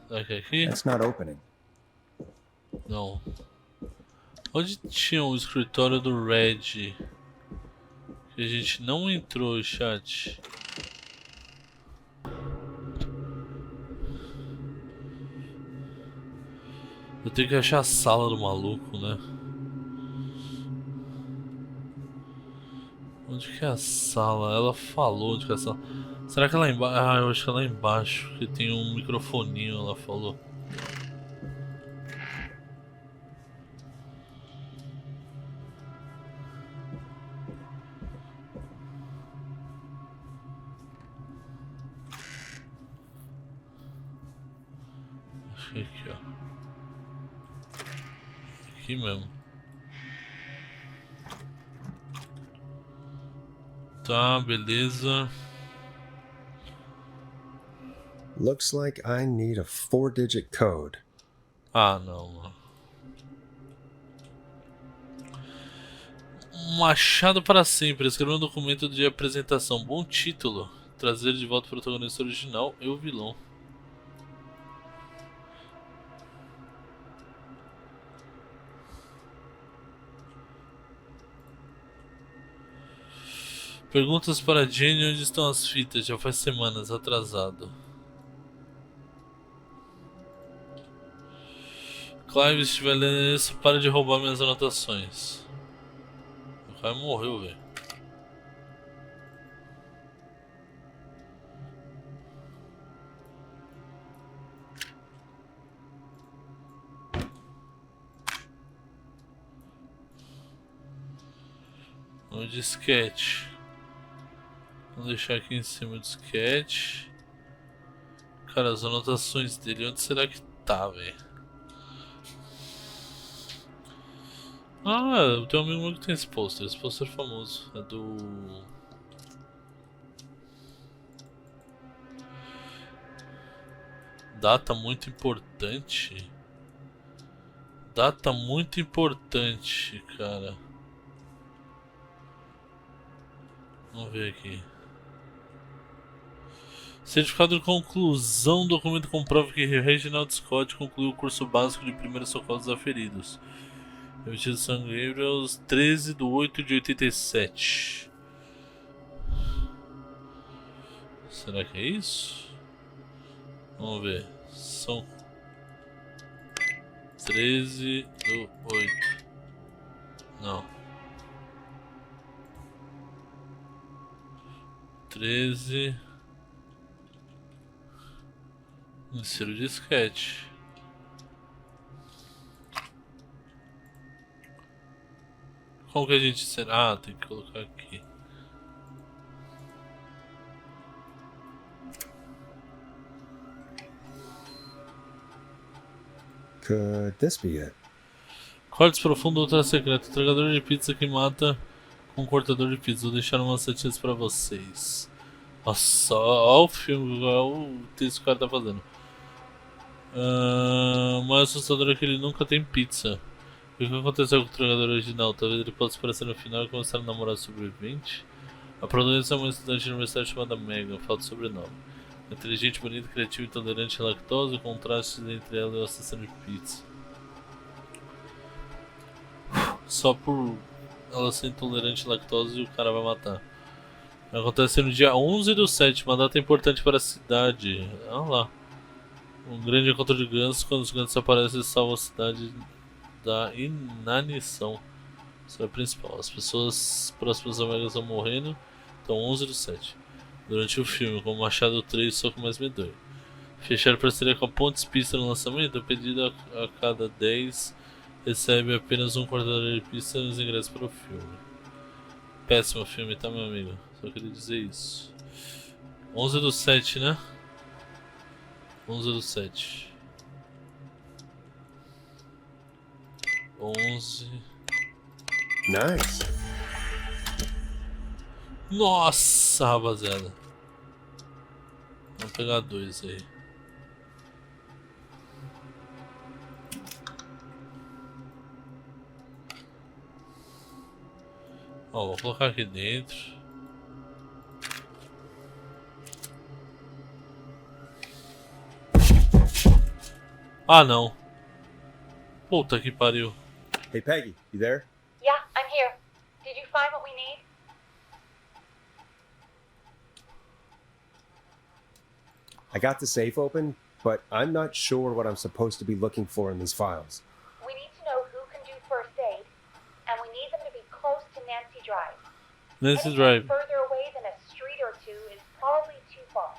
Será que é aqui? That's not opening. Não. Onde tinha o escritório do Red? Que a gente não entrou, chat. Eu tenho que achar a sala do maluco, né? Onde que é a sala? Ela falou onde que é a sala. Será que é lá embaixo? Ah, eu acho que é lá embaixo. Que tem um microfoninho, ela falou. Acho que é aqui, ó. Aqui mesmo. Tá, beleza. Looks like I need a 4-digit code. Ah, não, mano. Machado para sempre. Escrever um documento de apresentação. Bom título. Trazer de volta o protagonista original e o vilão. Perguntas para Jenny onde estão as fitas. Já faz semanas, atrasado. Clive, se estiver lendo isso, para de roubar minhas anotações. O cara morreu, velho. O disquete. Vou deixar aqui em cima o disquete. Cara, as anotações dele, onde será que tá, velho? Ah, eu tenho um amigo meu que tem esse pôster é famoso. É do... Data muito importante. Data muito importante, cara. Vamos ver aqui. Certificado de conclusão. Documento comprova que Reginald Scott concluiu o curso básico de primeiros socorros a feridos. Emitido em São Gabriel, 13/8/87. Será que é isso? Vamos ver. São 13 do 8. Não. 13. Insira o disquete. Como que a gente será? Ah, tem que colocar aqui. Could this be it? Cortes profundo, outra secreta. Entregador de pizza que mata com cortador de pizza. Vou deixar umas setinhas pra vocês. Nossa, olha o filme, olha o texto que o cara tá fazendo. O mais assustador é que ele nunca tem pizza. O que aconteceu com o entregador original? Talvez ele possa aparecer no final e começar a namorar sobrevivente? A protagonista é uma estudante de universidade chamada Megan, falta o sobrenome. Inteligente, bonita, criativa e intolerante à lactose, o contraste entre ela e o assassino de pizza. Só por ela ser intolerante à lactose, o cara vai matar. Acontece no dia 11/7, uma data importante para a cidade. Olha lá. Um grande encontro de gansos. Quando os gansos aparecem, salvam a cidade da inanição. Isso é o principal. As pessoas próximas ao Megas vão morrendo. Então 11/7. Durante o filme, com o Machado 3, só que mais medonho. Fechar parceria com a Pontes Pista no lançamento. A pedido a cada 10 recebe apenas um cortador de pista nos ingressos para o filme. Péssimo filme, tá, meu amigo? Só queria dizer isso. 11/7, né? 11/7. 11. Nice. Nossa, rapaziada. Vamos pegar 2 aí. Ó, vou colocar aqui dentro. Ah, não. Puta que pariu. Hey, Peggy, you there? Yeah, I'm here. Did you find what we need? I got the safe open, but I'm not sure what I'm supposed to be looking for in these files. We need to know who can do first aid, and we need them to be close to Nancy Drive. Nancy Anything Drive. further away than a street or two is probably too far.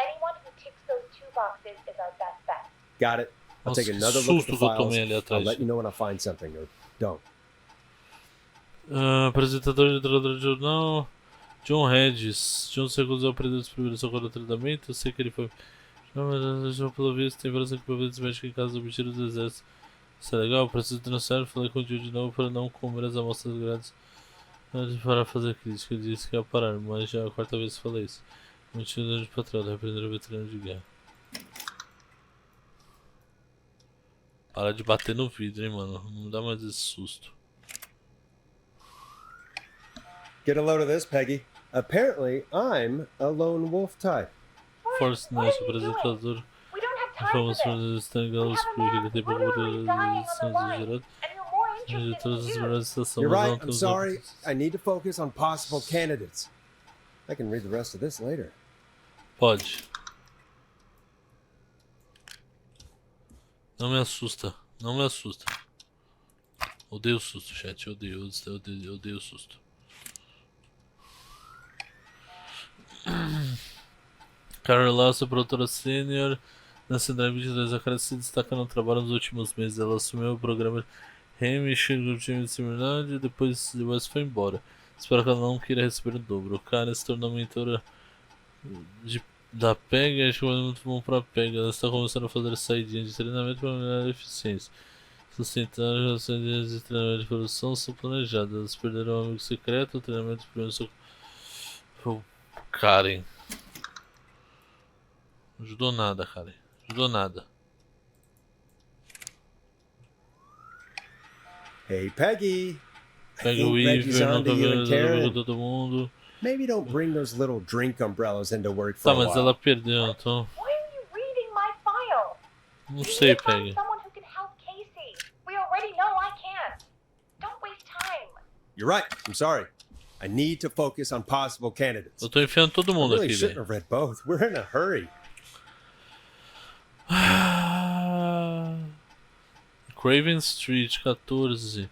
Anyone who ticks those 2 boxes is our best bet. Got it. I'll Nossa, take que another look at susto the que eu files. tomei ali I'll atrás. let you know when I find something, or don't. Apresentador e editor de jornal. John Regis. John se recusou a aprender os primeiros socorros do tratamento. Eu sei que ele foi. Não, pelo visto, tem vários equipamentos médicos em casa obtidos do exército. Isso é legal, preciso denunciar. Falei com o Jill de novo para não comer as amostras grátis. Antes de parar fazer crítica, ele disse que ia parar, mas já é a 4ª vez que falei isso. Mentira de patrulha, repreender o veterano de guerra. Para de bater no vidro, hein, mano. Não me dá mais esse susto. Get a load of this, Peggy. Apparently, I'm a lone wolf type. Force What Nesta, are you doing? apresentador. We don't have time for Informações this. dos estangalos, We have a porque ele man tem pouco literally dying on the edições line, exageradas. and you're more De interested todas in as you. melhores estações. You're mas não right. I'm temos sorry. outros. I need to focus on possible candidates. I can read the rest of this later. Pode. Não me assusta. Não me assusta. Odeio susto, chat. Odeio o susto. Carol Lasso, produtora sênior na Central 22. A cara se destaca no trabalho nos últimos meses. Ela assumiu o programa remexendo no time de similaridade e depois foi embora. Espero que ela não queira receber o dobro. O cara se tornou mentora da PEG e acho que é muito bom pra PEG. Ela está começando a fazer saídinha de treinamento para melhorar a eficiência. Sustentar as relações de treinamento de produção são planejadas. Elas perderam um amigo secreto, o treinamento de primeiro socorro. Karen. Não ajudou nada, Karen. Ajudou nada. Hey, Peggy. I Pega o think Reggie's Iver, não onto you and com Karen. todo mundo. Maybe don't bring those little drink umbrellas into work for Tá, a mas while. ela perdeu, então. Why are you reading my file? Não You sei, need to find Peg. someone who can help Casey. We already know I can't. Don't waste time. You're right. I'm sorry. I need to focus on possible candidates. Eu tô enfiando todo I mundo really aqui, shouldn't velho. have read both. We're in a hurry. Craven Street, 14.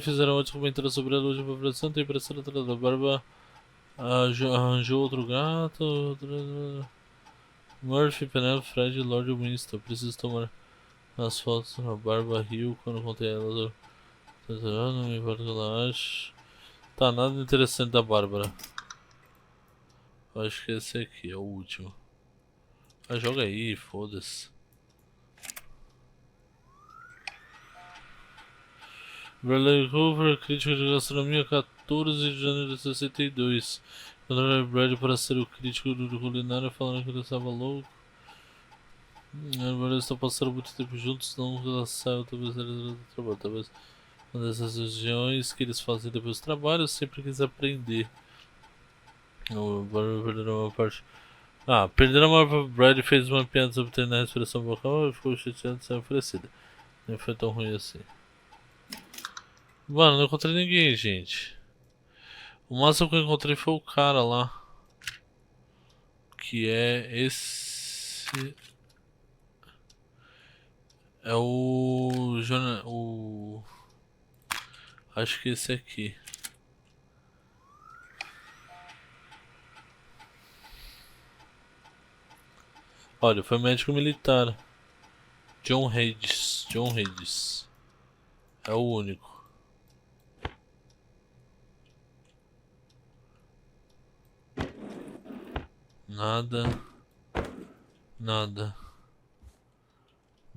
Fizeram outro comentário sobre a última versão. Tem impressão da Barba arranjou outro gato. Murphy, Penelope, Fred e Lord Winston. Preciso tomar as fotos da Barba Hill quando contei elas. Não me importa o que ela acha. Tá, nada interessante da Bárbara. Eu acho que esse aqui é o último. Ah, joga aí, foda-se. Bradley Cooper, crítico de gastronomia, 14 de janeiro de 62. Contrataram Brad para ser o crítico do culinário, falando que ele estava louco. Agora estão passando muito tempo juntos, não ela saiu, talvez eles trabalho, talvez uma dessas regiões que eles fazem depois do trabalho, eu sempre quis aprender. Perderam uma parte. Perderam uma. Brad fez uma piada sobre treinar a respiração vocal e ficou chateado de ser oferecida. Nem foi tão ruim assim. Mano, não encontrei ninguém, gente. O máximo que eu encontrei foi o cara lá. Que é esse. É o. Acho que esse aqui. Olha, foi médico militar. John Hayes. É o único. Nada.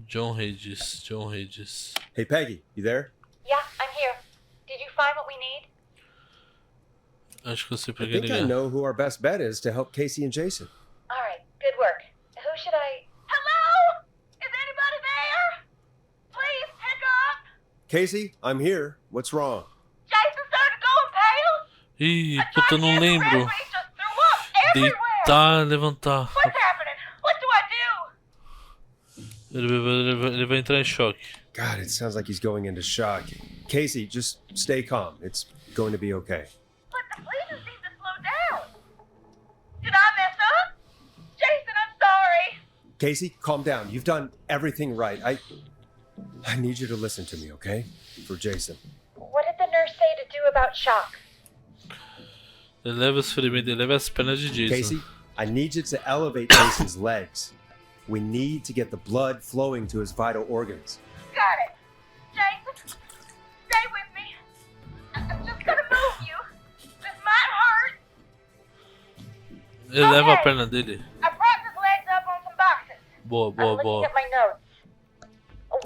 John Hayes. Hey, Peggy, you there? Yeah, I'm here. Did you find what we need? Acho que eu sei I pegar think I ligar. know who our best bet is to help Casey and Jason. All right, good work. Who should I... Hello? Is anybody there? Please pick up. Casey, I'm here. What's wrong? Jason started going pale. Ih, I puta, tried não to get the lembro. red race, just threw up everywhere. Deitar, levantar. What's happening? What do I do? Ele vai entrar em choque. God, it sounds like he's going into shock. Casey, just stay calm. It's going to be okay. But the bleeding seems to slow down. Did I mess up? Jason, I'm sorry. Casey, calm down. You've done everything right. I need you to listen to me, okay? For Jason. What did the nurse say to do about shock? Eleva os ferimentos, eleva as pernas de Jason. Casey, I need you to elevate Jason's legs. We need to get the blood flowing to his vital organs. Got it. Jason, stay with me. I'm just gonna move you. This might hurt. Eleva a perna dele. I propped his legs up on some boxes. Boa. I'm looking at my notes.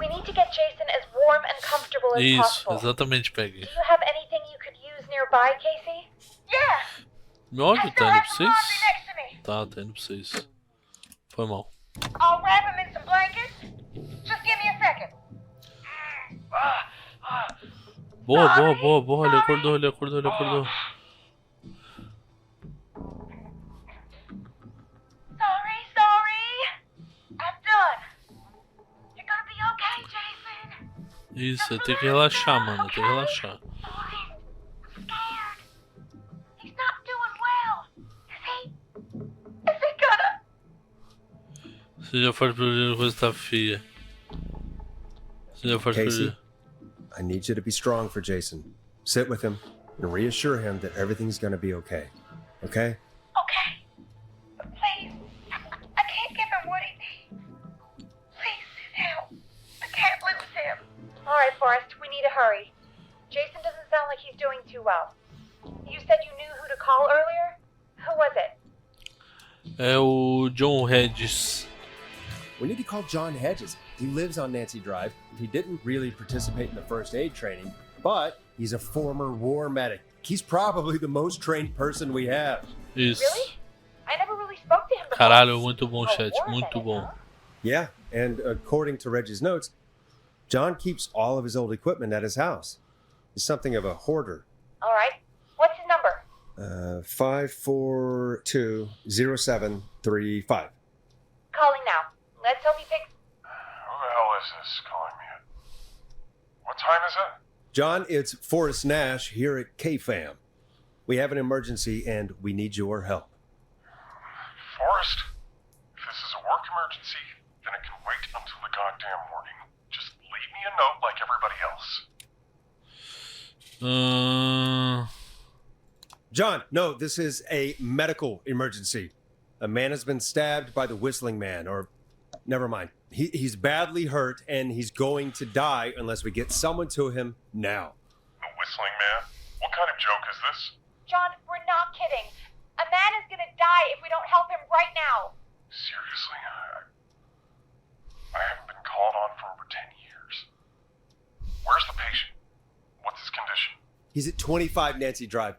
We need to get Jason as warm and comfortable as Isso, possible. exatamente, Peggy. Do you have anything you could use nearby, Casey? Yeah. Meu áudio I still tá indo have pra some laundry vocês? next to me. Tá indo pra vocês. Foi mal. I'll wrap him in some blankets. Just give me a second. Boa. Ele acordou. Sorry. I'm done. You're gonna be okay, Jason. Isso, tem que relaxar, mano. Tem que relaxar. Boy, I'm scared. He's not doing well. Is he gonna... Seja forte pro a coisa tá feia. Seja forte Casey, pro I need you to be strong for Jason. Sit with him and reassure him that everything's going to be okay. Okay? Okay. But please, I can't give him what he needs. Please help. I can't lose him. All right, Forrest, we need to hurry. Jason doesn't sound like he's doing too well. You said you knew who to call earlier? Who was it? É o John Hedges. We need to call John Hedges. He lives on Nancy Drive. He didn't really participate in the first aid training, but he's a former war medic. He's probably the most trained person we have. Isso. Really? I never really spoke to him before. Caralho, muito bom, Oh, chat. war Muito medic, bom. huh? Yeah, and according to Reggie's notes, John keeps all of his old equipment at his house. He's something of a hoarder. All right. What's his number? 5420735. Calling now. Let's hope he picks... Who the hell is this calling me at? What time is it? John, it's Forrest Nash here at KFAM. We have an emergency and we need your help. Forrest? If this is a work emergency, then it can wait until the goddamn morning. Just leave me note like everybody else. John, no, this is a medical emergency. A man has been stabbed by the Whistling Man, or never mind. He's badly hurt, and he's going to die unless we get someone to him now. The Whistling Man? What kind of joke is this? John, we're not kidding. A man is gonna die if we don't help him right now. Seriously? I haven't been called on for over 10 years. Where's the patient? What's his condition? He's at 25 Nancy Drive.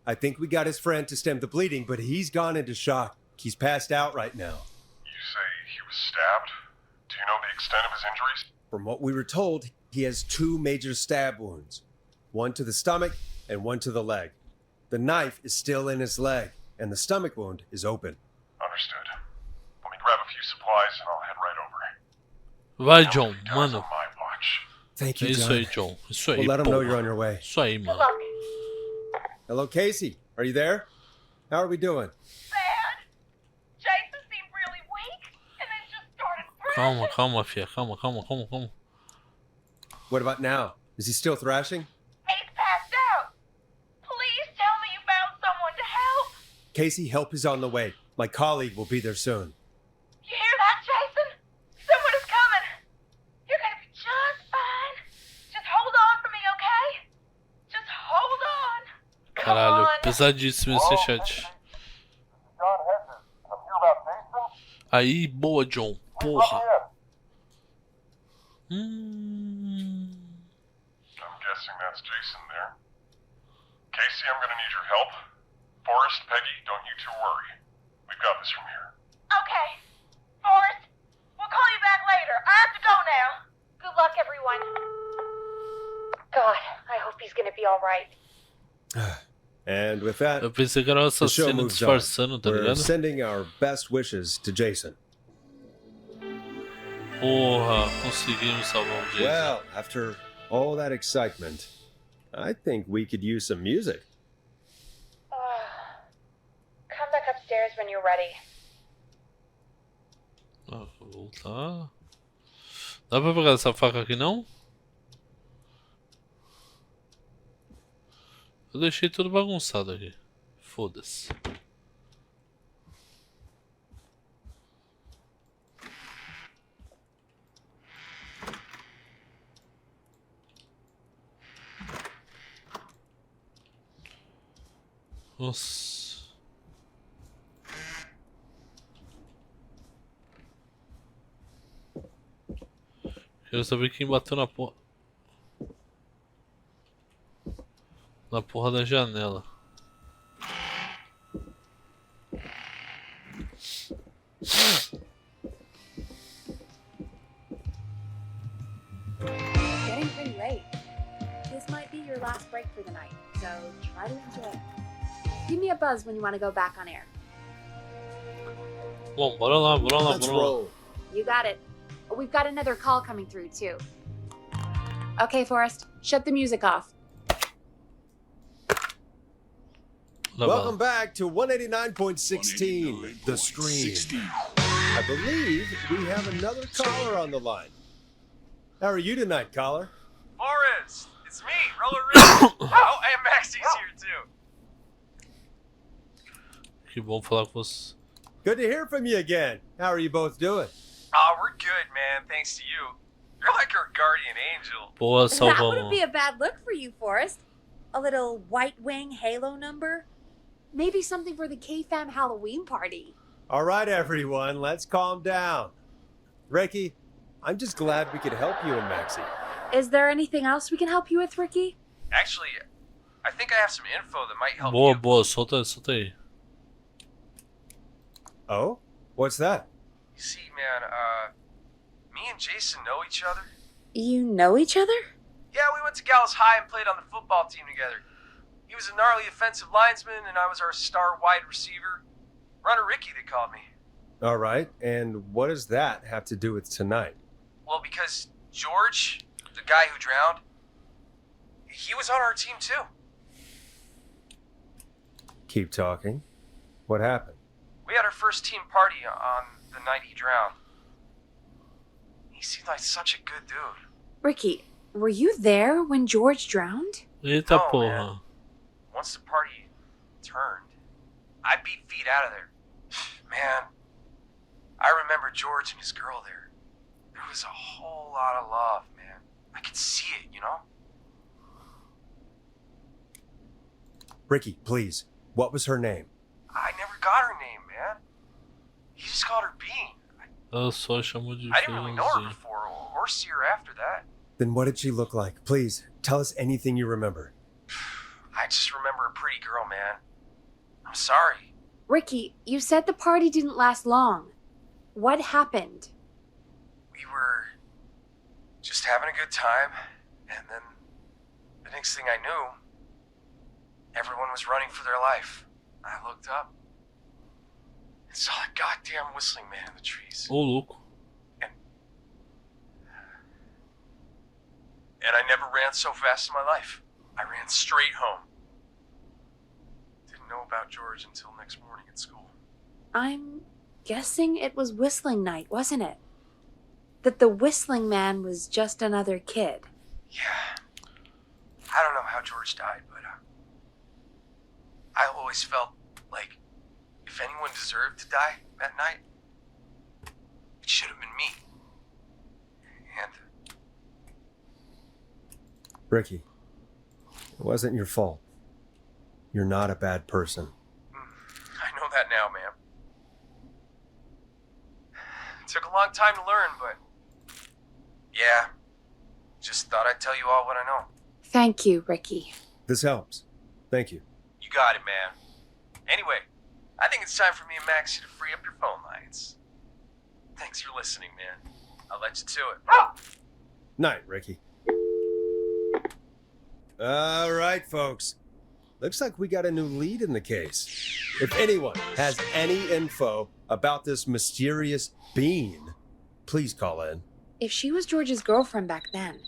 I think we got his friend to stem the bleeding, but he's gone into shock. He's passed out right now. You say he was stabbed? Do you know the extent of his injuries? From what we were told, he has 2 major stab wounds. One to the stomach and one to the leg. The knife is still in his leg, and the stomach wound is open. Understood. Let me grab a few supplies and I'll head right over. Vai, How John, many guys mano. on my watch? Thank É you, isso John. aí, John. Isso aí, We'll let him know you're on porra. your way. Isso aí, Good mano. luck. Hello, Casey. Are you there? How are we doing? Bad. Jason seemed really weak and then just started Calma, thrashing. calma, fia. Calma. What about now? Is he still thrashing? He's passed out. Please tell me you found someone to help. Casey, help is on the way. My colleague will be there soon. You hear that, Jason? Someone is coming. You're gonna be just fine. Just hold on for me, okay? Just hold on. Come Caralho, on. pesadíssimo esse chat. John Hedges. I'm here about Jason. Aí, boa, John. Let me Porra. in. I'm guessing that's Jason there. Casey, I'm gonna need your help. Forrest, Peggy, don't you two worry. We've got this from here. Okay. Forrest, we'll call you back later. I have to go now. Good luck, everyone. God, I hope he's gonna be alright. And with that, Eu pensei que era um the show assassino moves on. disfarçando, tá We're ligado? sending our best wishes to Jason. Porra, conseguimos salvar o Jason. Well, after all that excitement, I think we could use some music. Come back upstairs when you're ready. Ah, vou voltar. Dá pra pegar essa faca aqui não? Eu deixei tudo bagunçado aqui. Foda-se. Nossa. Quero saber quem bateu na porra. Na porra da janela. Getting pretty late. This might be your last break for the night, so try to enjoy it. Give me a buzz when you want to go back on air. Bom, bora lá, bora lá, Let's bora lá. roll. You got it. We've got another call coming through, too. Okay, Forrest, shut the music off. Lá Welcome vai. back to 189.16, The Screen. I believe we have another caller on the line. How are you tonight, caller? Forrest, it's me, Roller Rick. Oh, and Maxie's here too. Que bom falar com você. Good to hear from you again. How are you both doing? Oh, we're good, man. Thanks to you. You're like our guardian angel. Boa, That wouldn't salvamos. be a bad look for you, Forrest. A little White Wing Halo number? Maybe something for the K-Fam Halloween party. All right, everyone, let's calm down. Ricky, I'm just glad we could help you and Maxie. Is there anything else we can help you with, Ricky? Actually, I think I have some info that might help Boa, you. boa, solta aí. Oh? What's that? You see, man, me and Jason know each other. You know each other? Yeah, we went to Gallows High and played on the football team together. He was a gnarly offensive linesman, and I was our star wide receiver. Runner Ricky, they called me. All right, and what does that have to do with tonight? Well, because George, the guy who drowned, he was on our team too. Keep talking. What happened? We had our first team party on the night he drowned. He seemed like such a good dude. Ricky, Were you there when George drowned? Eita No, porra. man. Once the party turned, I beat feet out of there. Man, I remember George and his girl there. There was a whole lot of love, man. I could see it, you know? Ricky, please. What was her name? I never got her name, man. He just called her Bean. Ela só chamou de I didn't really know her Feãozinho. before or see her after that. Then what did she look like? Please, tell us anything you remember. I just remember a pretty girl, man. I'm sorry. Ricky, you said the party didn't last long. What happened? We were just having a good time, and then the next thing I knew, everyone was running for their life. I looked up and saw a goddamn whistling man in the trees. Ô, louco. And I never ran so fast in my life. I ran straight home. Didn't know about George until next morning at school. I'm guessing it was whistling night, wasn't it? That the whistling man was just another kid. Yeah. I don't know how George died, but I always felt like if anyone deserved to die that night, it should have been me. And Ricky, it wasn't your fault. You're not a bad person. I know that now, ma'am. It took a long time to learn, but yeah, just thought I'd tell you all what I know. Thank you, Ricky. This helps. Thank you. You got it, man. Anyway, I think it's time for me and Maxie to free up your phone lines. Thanks for listening, man. I'll let you to it. Night, Ricky. All right, folks. Looks like we got a new lead in the case. If anyone has any info about this mysterious being, please call in. If she was George's girlfriend back then,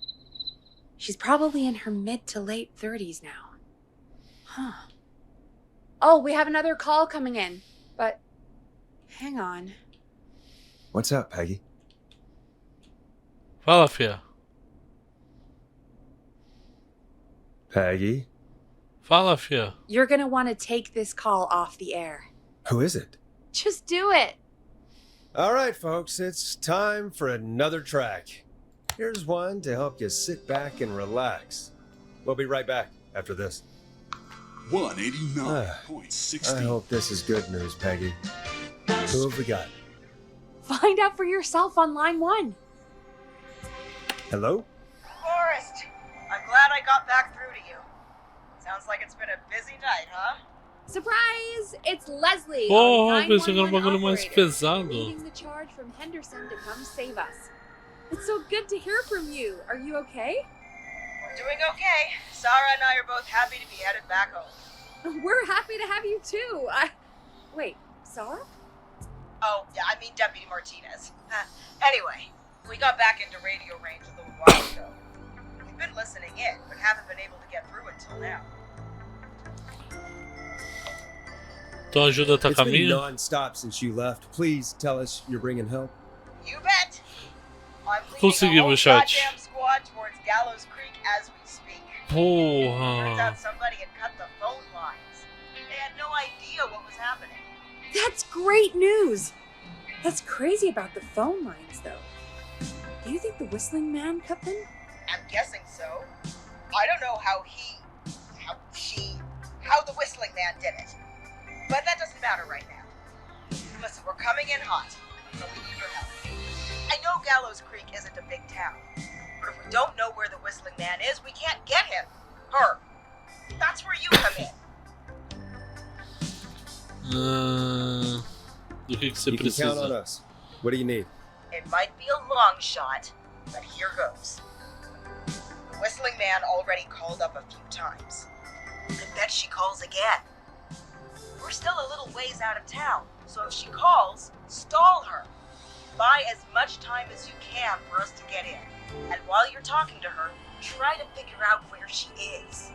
she's probably in her mid to late 30s now. Huh. Oh, we have another call coming in, but hang on. What's up, Peggy? Fala, fia. Peggy? Fala, fia. You're gonna want to take this call off the air. Who is it? Just do it. All right, folks, it's time for another track. Here's one to help you sit back and relax. We'll be right back after this. 189.16. I hope this is good news, Peggy. Who have we got? Find out for yourself on line 1. Hello? Forrest, I'm glad I got back through to you. Sounds like it's been a busy night, huh? Surprise! It's Leslie. Porra, our pensei que era um 911 bagulho mais operator, pesado. leading the charge from Henderson to come save us. It's so good to hear from you. Are you okay? We're doing okay. Sarah and I are both happy to be headed back home. We're happy to have you too. Wait, Sarah? Oh, yeah, I mean Deputy Martinez. Anyway, we got back into radio range a little while ago. We've been listening in, but haven't been able to get through until now. Tua ajuda tá a It's been caminho? non-stop since you left. Please tell us you're bringing help. You bet. I'm leading a Conseguimos, whole chat. goddamn squad towards Gallows Creek as we speak. Turns Porra. out somebody had cut the phone lines. They had no idea what was happening. That's great news. That's crazy about the phone lines, though. Do you think the whistling man cut them? I'm guessing so. I don't know how the whistling man did it. But that doesn't matter right now. Listen, we're coming in hot, but we need your help. I know Gallows Creek isn't a big town, but if we don't know where the whistling man is, we can't get him. Her. That's where you come in. Do que você You can count on precisa? us. What do you need? It might be a long shot, but here goes. The whistling man already called up a few times. I bet she calls again. We're still a little ways out of town, so if she calls, stall her. Buy as much time as you can for us to get in. And while you're talking to her, try to figure out where she is.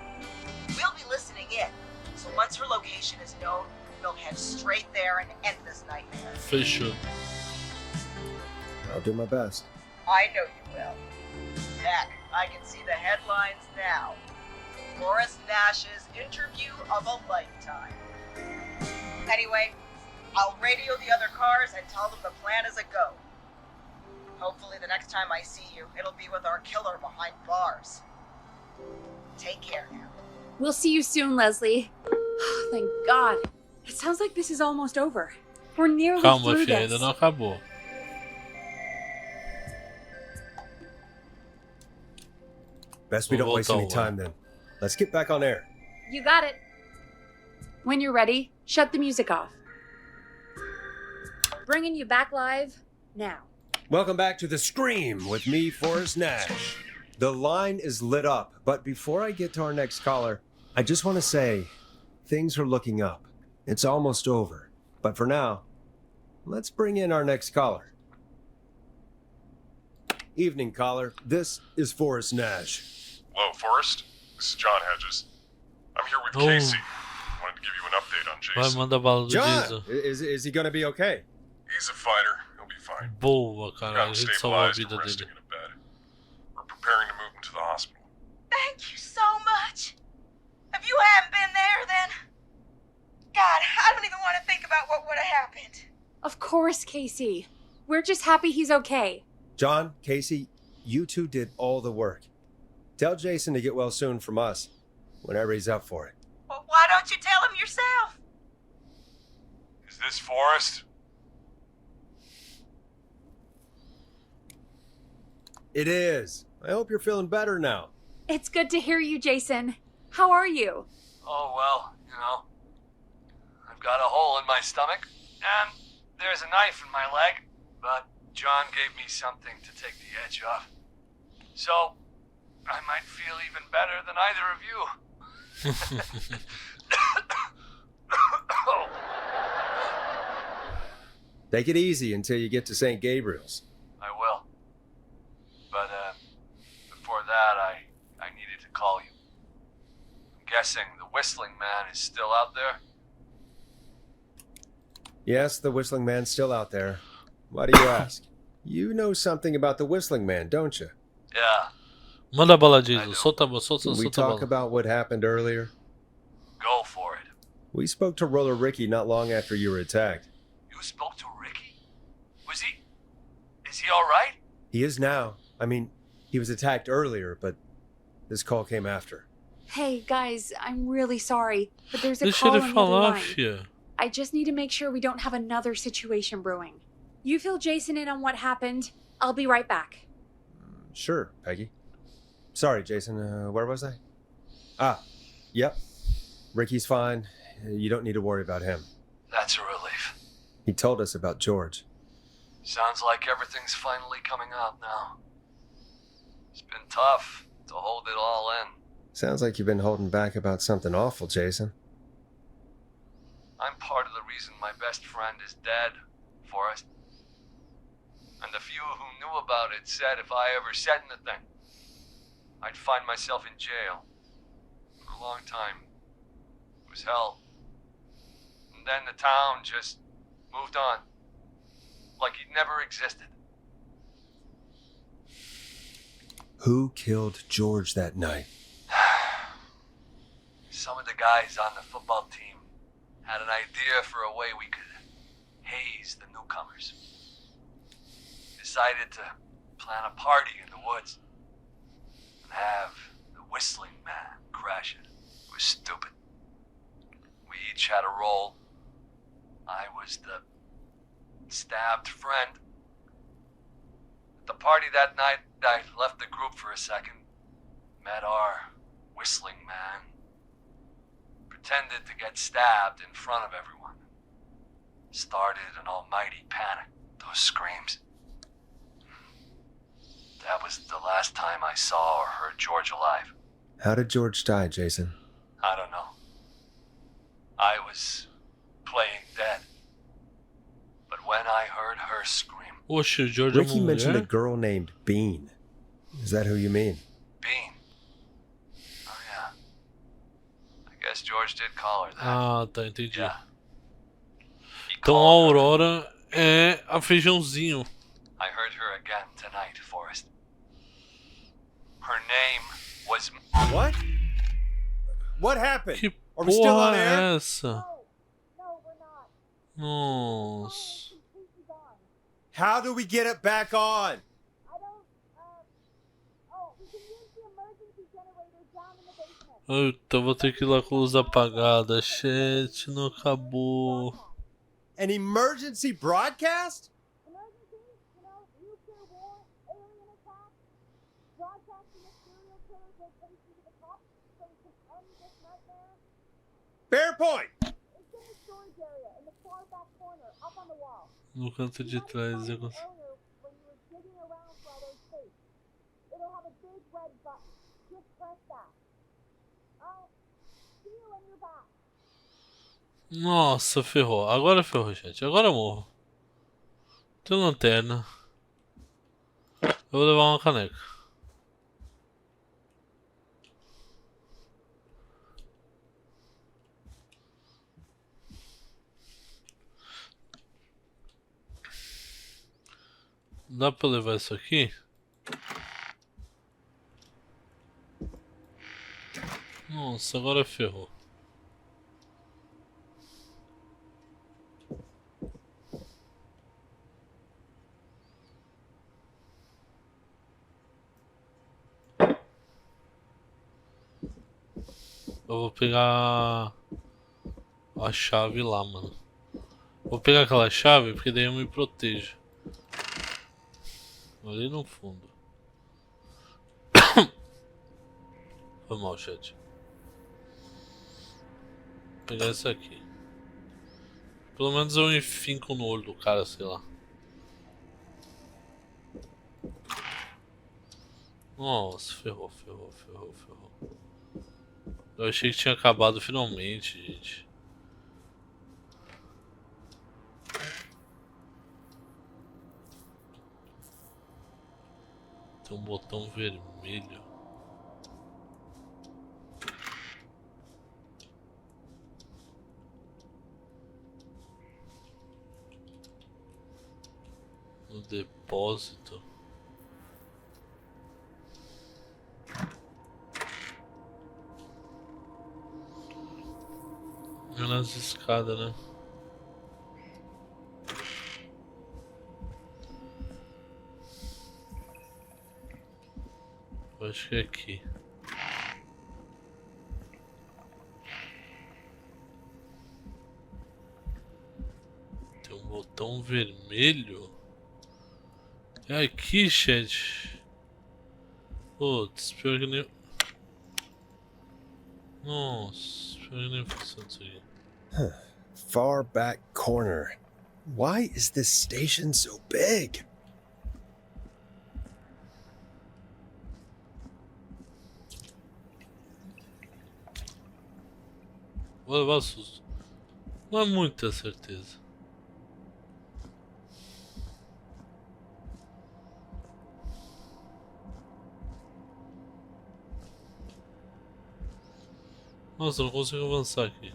We'll be listening in, so once her location is known, we'll head straight there and end this nightmare. Fechou. I'll do my best. I know you will. Heck, I can see the headlines now. Forrest Nash's interview of a lifetime. Anyway, I'll radio the other cars and tell them the plan is a go. Hopefully the next time I see you, it'll be with our killer behind bars. Take care now. We'll see you soon, Leslie. Thank God. It sounds like this is almost over. We're nearly Calma, through filha, this. ainda não acabou. Best we don't waste any Voltou, time then. Let's get back on air. You got it. When you're ready, shut the music off. Bringing you back live now. Welcome back to The Scream with me, Forrest Nash. The line is lit up, but before I get to our next caller, I just want to say things are looking up. It's almost over. But for now, let's bring in our next caller. Evening, caller. This is Forrest Nash. Hello, Forrest. This is John Hedges. I'm here with Oh. Casey. Wanted to give you an update on Vai, Jason. manda bala do John, Jason. is he going to be okay? He's a fighter. He'll be fine. Boa, cara. Got A him gente salvou a stabilized vida and resting dele. in a bed. We're preparing to move him to the hospital. Thank you so much. If you hadn't been there, then... God, I don't even want to think about what would have happened. Of course, Casey. We're just happy he's okay. John, Casey, you two did all the work. Tell Jason to get well soon from us, whenever he's up for it. Well, why don't you tell him yourself? Is this Forrest? It is. I hope you're feeling better now. It's good to hear you, Jason. How are you? Oh, well, I've got a hole in my stomach, and there's a knife in my leg, but John gave me something to take the edge off. So, I might feel even better than either of you. Take it easy until you get to St. Gabriel's. I will. But, before that, I needed to call you. I'm guessing the Whistling Man is still out there? Yes, the Whistling Man's still out there. Why do you ask? You know something about the Whistling Man, don't you? Yeah, Manda bala, I Jason. know. Solta a bola, solta, We solta a talk bola. about what happened earlier. go for it. We spoke to Roller Ricky not long after you were attacked. You spoke to Ricky? Is he alright? He is now. I mean, he was attacked earlier, but this call came after. Hey, guys, I'm really sorry, but there's a Deixa call ele on the other falar, line. fia. I just need to make sure we don't have another situation brewing. You fill Jason in on what happened. I'll be right back. Sure, Peggy. Sorry, Jason. Where was I? Yep. Ricky's fine. You don't need to worry about him. That's a relief. He told us about George. Sounds like everything's finally coming out now. It's been tough to hold it all in. Sounds like you've been holding back about something awful, Jason. I'm part of the reason my best friend is dead, Forrest. And the few who knew about it said if I ever said anything, I'd find myself in jail. For a long time. It was hell. And then the town just moved on. Like he'd never existed. Who killed George that night? Some of the guys on the football team had an idea for a way we could haze the newcomers. Decided to plan a party in the woods and have the Whistling Man crash it. It was stupid. We each had a role. I was the stabbed friend. At the party that night, I left the group for a second, met our Whistling Man, pretended to get stabbed in front of everyone. Started an almighty panic. Those screams. That was the last time I saw or heard George alive. How did George die, Jason? I don't know. I was playing dead. But when I heard her scream, Oxe, o George é Ricky uma mentioned a mulher? girl named Bean. Is that who you mean? Bean. Oh yeah. I guess George did call her that. Ah, tá, entendi. Yeah. He Então a called her. Aurora é a feijãozinho. I heard her again tonight, Forrest. Her name was... What? What happened? Que Are we still on porra air? é essa? No, we're not. Nossa. Completely gone. How do we get it back on? I don't, we can use the emergency generator down in the basement. Eita, vou ter que ir lá com a luz apagada. Chat, não acabou. An emergency broadcast? Emergency, nuclear war, alien attack, broadcasting a serial killer's location to the cops so we can end this nightmare. Fair point. It's in the storage area in the far back corner, up on the wall. No canto de trás. Eu consigo... Earlier when you were digging around for all those tapes. It'll have a big red button. Just press that. I'll see you when you're back. Nossa, ferrou. Agora ferrou, gente. Agora eu morro. Tem lanterna. Eu vou levar uma caneca. Dá pra levar isso aqui? Nossa, agora ferrou. Eu vou pegar a chave lá, mano. Vou pegar aquela chave porque daí eu me protejo. Ali no fundo. Foi mal, chat. Vou pegar esse aqui. Pelo menos eu enfinco no olho do cara, sei lá. Nossa, ferrou. Eu achei que tinha acabado finalmente, gente. Tem um botão vermelho. No depósito. É nas escadas, né? Eu acho que é aqui. Tem um botão vermelho. É aqui, chat. Putz, pior que nem... Nossa, pior que nem funciona isso aqui. Far back corner. Why is this station so big? Vou levar susto. Não é muita certeza. Nossa, eu não consigo avançar aqui.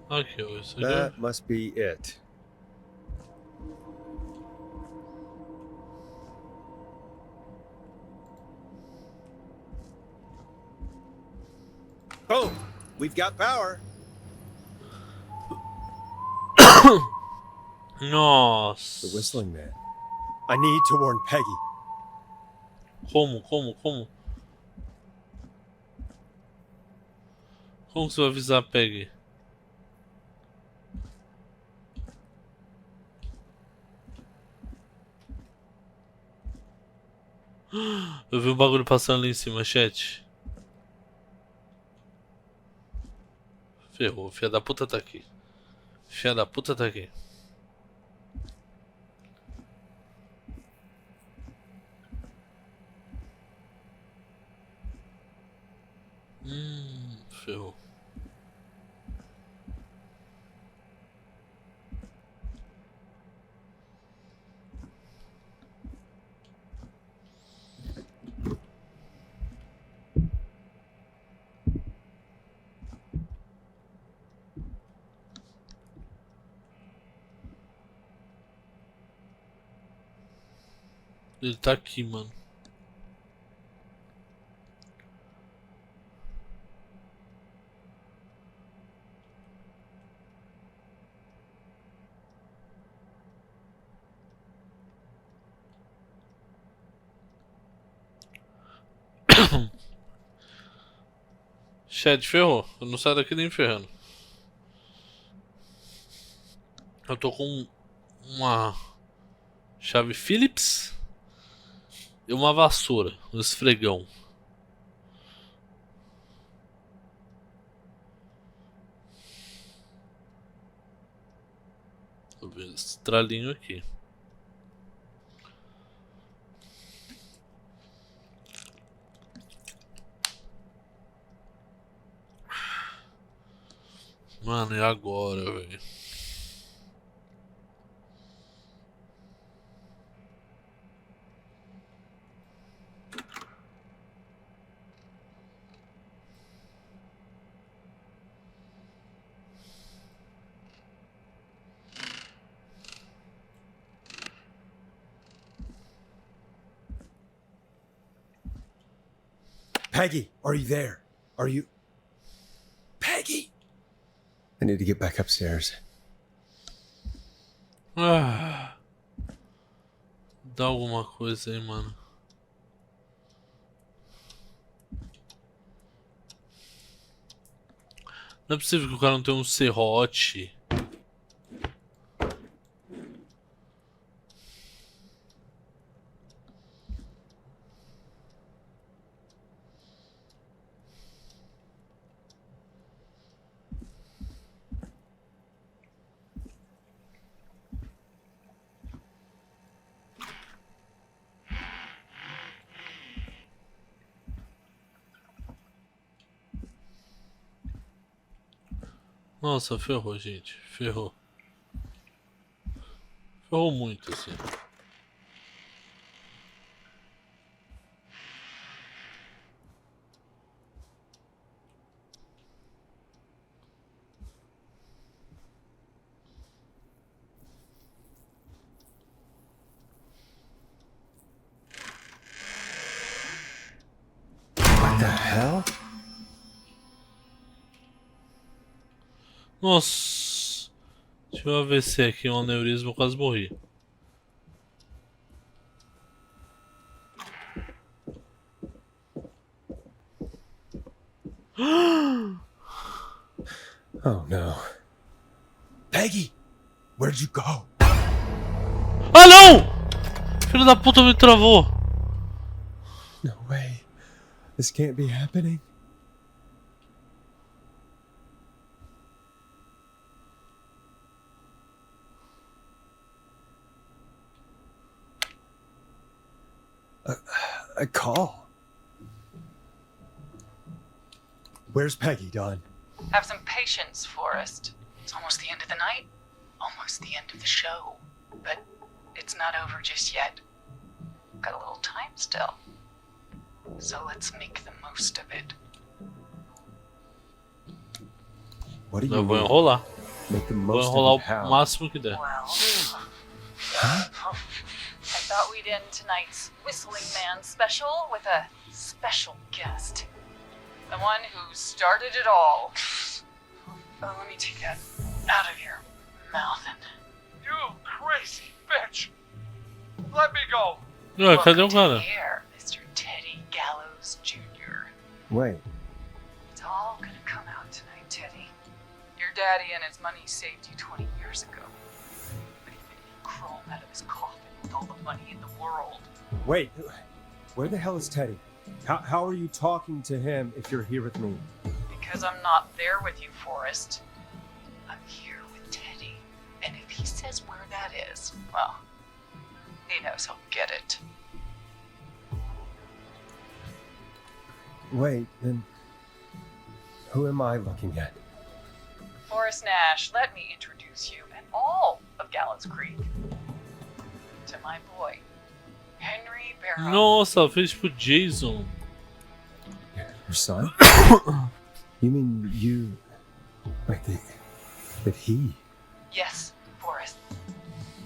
Aqui, ó, isso aqui. That must be it. Boom! We've got power. The Nossa. whistling man. I need to warn Peggy. Como? Como que você vai avisar a Peggy? Eu vi um bagulho passando ali em cima, chat. Ferrou, filha da puta tá aqui. Filha da puta tá aqui. Ferrou. Ele tá aqui, mano. Chat, ferrou. Eu não saio daqui nem ferrando. Eu tô com uma chave Phillips e uma vassoura, um esfregão. Vou ver esse tralinho aqui. Mano, e agora, velho? Peggy, are you there? Are you... Peggy! I need to get back upstairs. Ah, dá alguma coisa aí, mano. Não é possível que o cara não tenha um serrote. Nossa, ferrou, gente. Ferrou. Ferrou muito, assim. What the hell? Nossa. Tive um AVC aqui, um aneurisma, eu quase morri. Oh no. Peggy! Where'd you go? Ah, não! Filho da puta me travou. No way. This can't be happening. A call. Where's Peggy, Don? Have some patience, Forrest. It's almost the end of the night, almost the end of the show. But it's not over just yet. Got a little time still. So let's make the most of it. What do you Eu vou mean? enrolar. Make the Vou most enrolar of it o how? máximo que der. Well, I thought we'd end tonight's Whistling Man special with a special guest. The one who started it all. Oh, let me take that out of your mouth and... You crazy bitch! Let me go! Ué, cadê o Welcome to cara? the air, Mr. Teddy Gallows Jr. Wait. It's all gonna come out tonight, Teddy. Your daddy and his money saved you 20 years ago. But he couldn't crawl out of his coffin with all the money in the world. Wait. Where the hell is Teddy? How are you talking to him if you're here with me? Because I'm not there with you, Forrest. I'm here with Teddy. And if he says where that is, well, he knows he'll get it. Wait, then who am I looking at? Forrest Nash, let me introduce you and all of Gallows Creek to my boy, Henry Barrow. Nossa, fez tipo Jason. Your son? You mean you... Wait, that he... Yes, Forrest.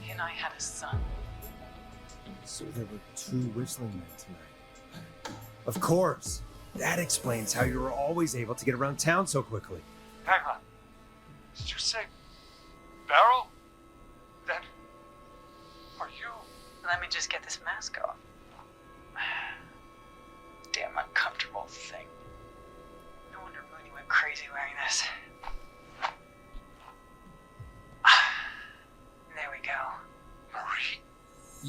He and I had a son. So there were true whistling men tonight. Of course. That explains how you were always able to get around town so quickly. Hang on. Did you say Barrel? Then are you? Let me just get this mask off. Damn uncomfortable thing. No wonder Mooney went crazy wearing this. There we go.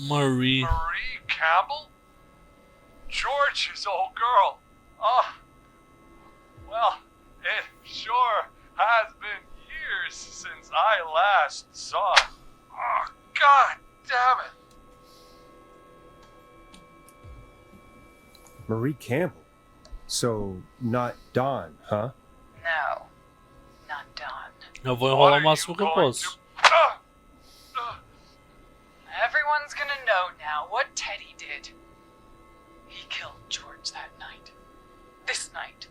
Marie. Marie Campbell? George's old girl. Oh, well, it sure has been years since I last saw her. Oh, God damn it. Marie Campbell. So, not Dawn, huh? No, not Dawn. Eu vou What enrolar are o máximo que you eu going posso. Everyone's gonna know now what Teddy did. He killed George that night. This night.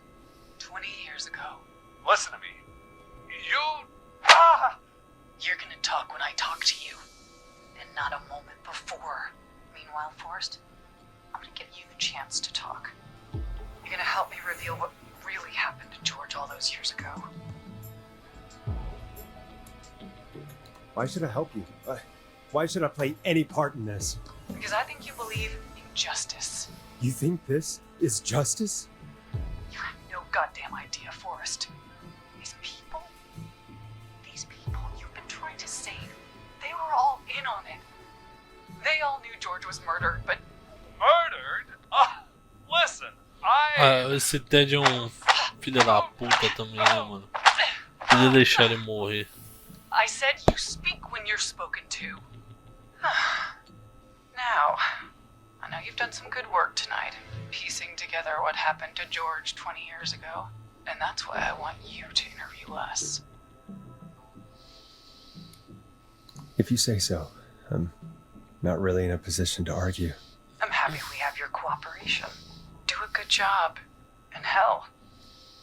20 years ago. Listen to me. You... You're gonna talk when I talk to you. And not a moment before. Meanwhile, Forrest, I'm gonna give you the chance to talk. You're gonna help me reveal what really happened to George all those years ago. Why should I help you? Why should I play any part in this? Because I think you believe in justice. You think this is justice? You have no goddamn idea, Forrest. These people you've been trying to save, they were all in on it. They all knew George was murdered, but... Murdered? Listen, Esse Ted é um filho da puta também, né, mano? Podia deixar ele morrer. I said you speak when you're spoken to. Now, I know you've done some good work tonight, piecing together what happened to George 20 years ago, and that's why I want you to interview us. If you say so. I'm not really in a position to argue. I'm happy we have your cooperation. Do a good job. And hell,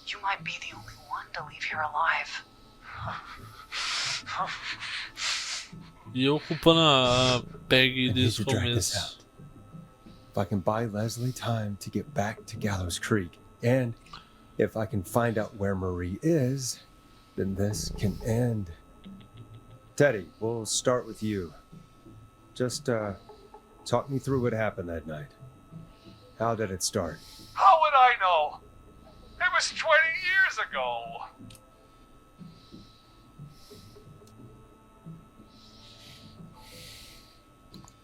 you might be the only one to leave here alive. E eu culpando a Peggy I need desde to o drag this começo. out. If I can buy Leslie time to get back to Gallows Creek, and if I can find out where Marie is, then this can end. Teddy, we'll start with you. Just talk me through what happened that night. How did it start? how would I know? It was 20 years ago.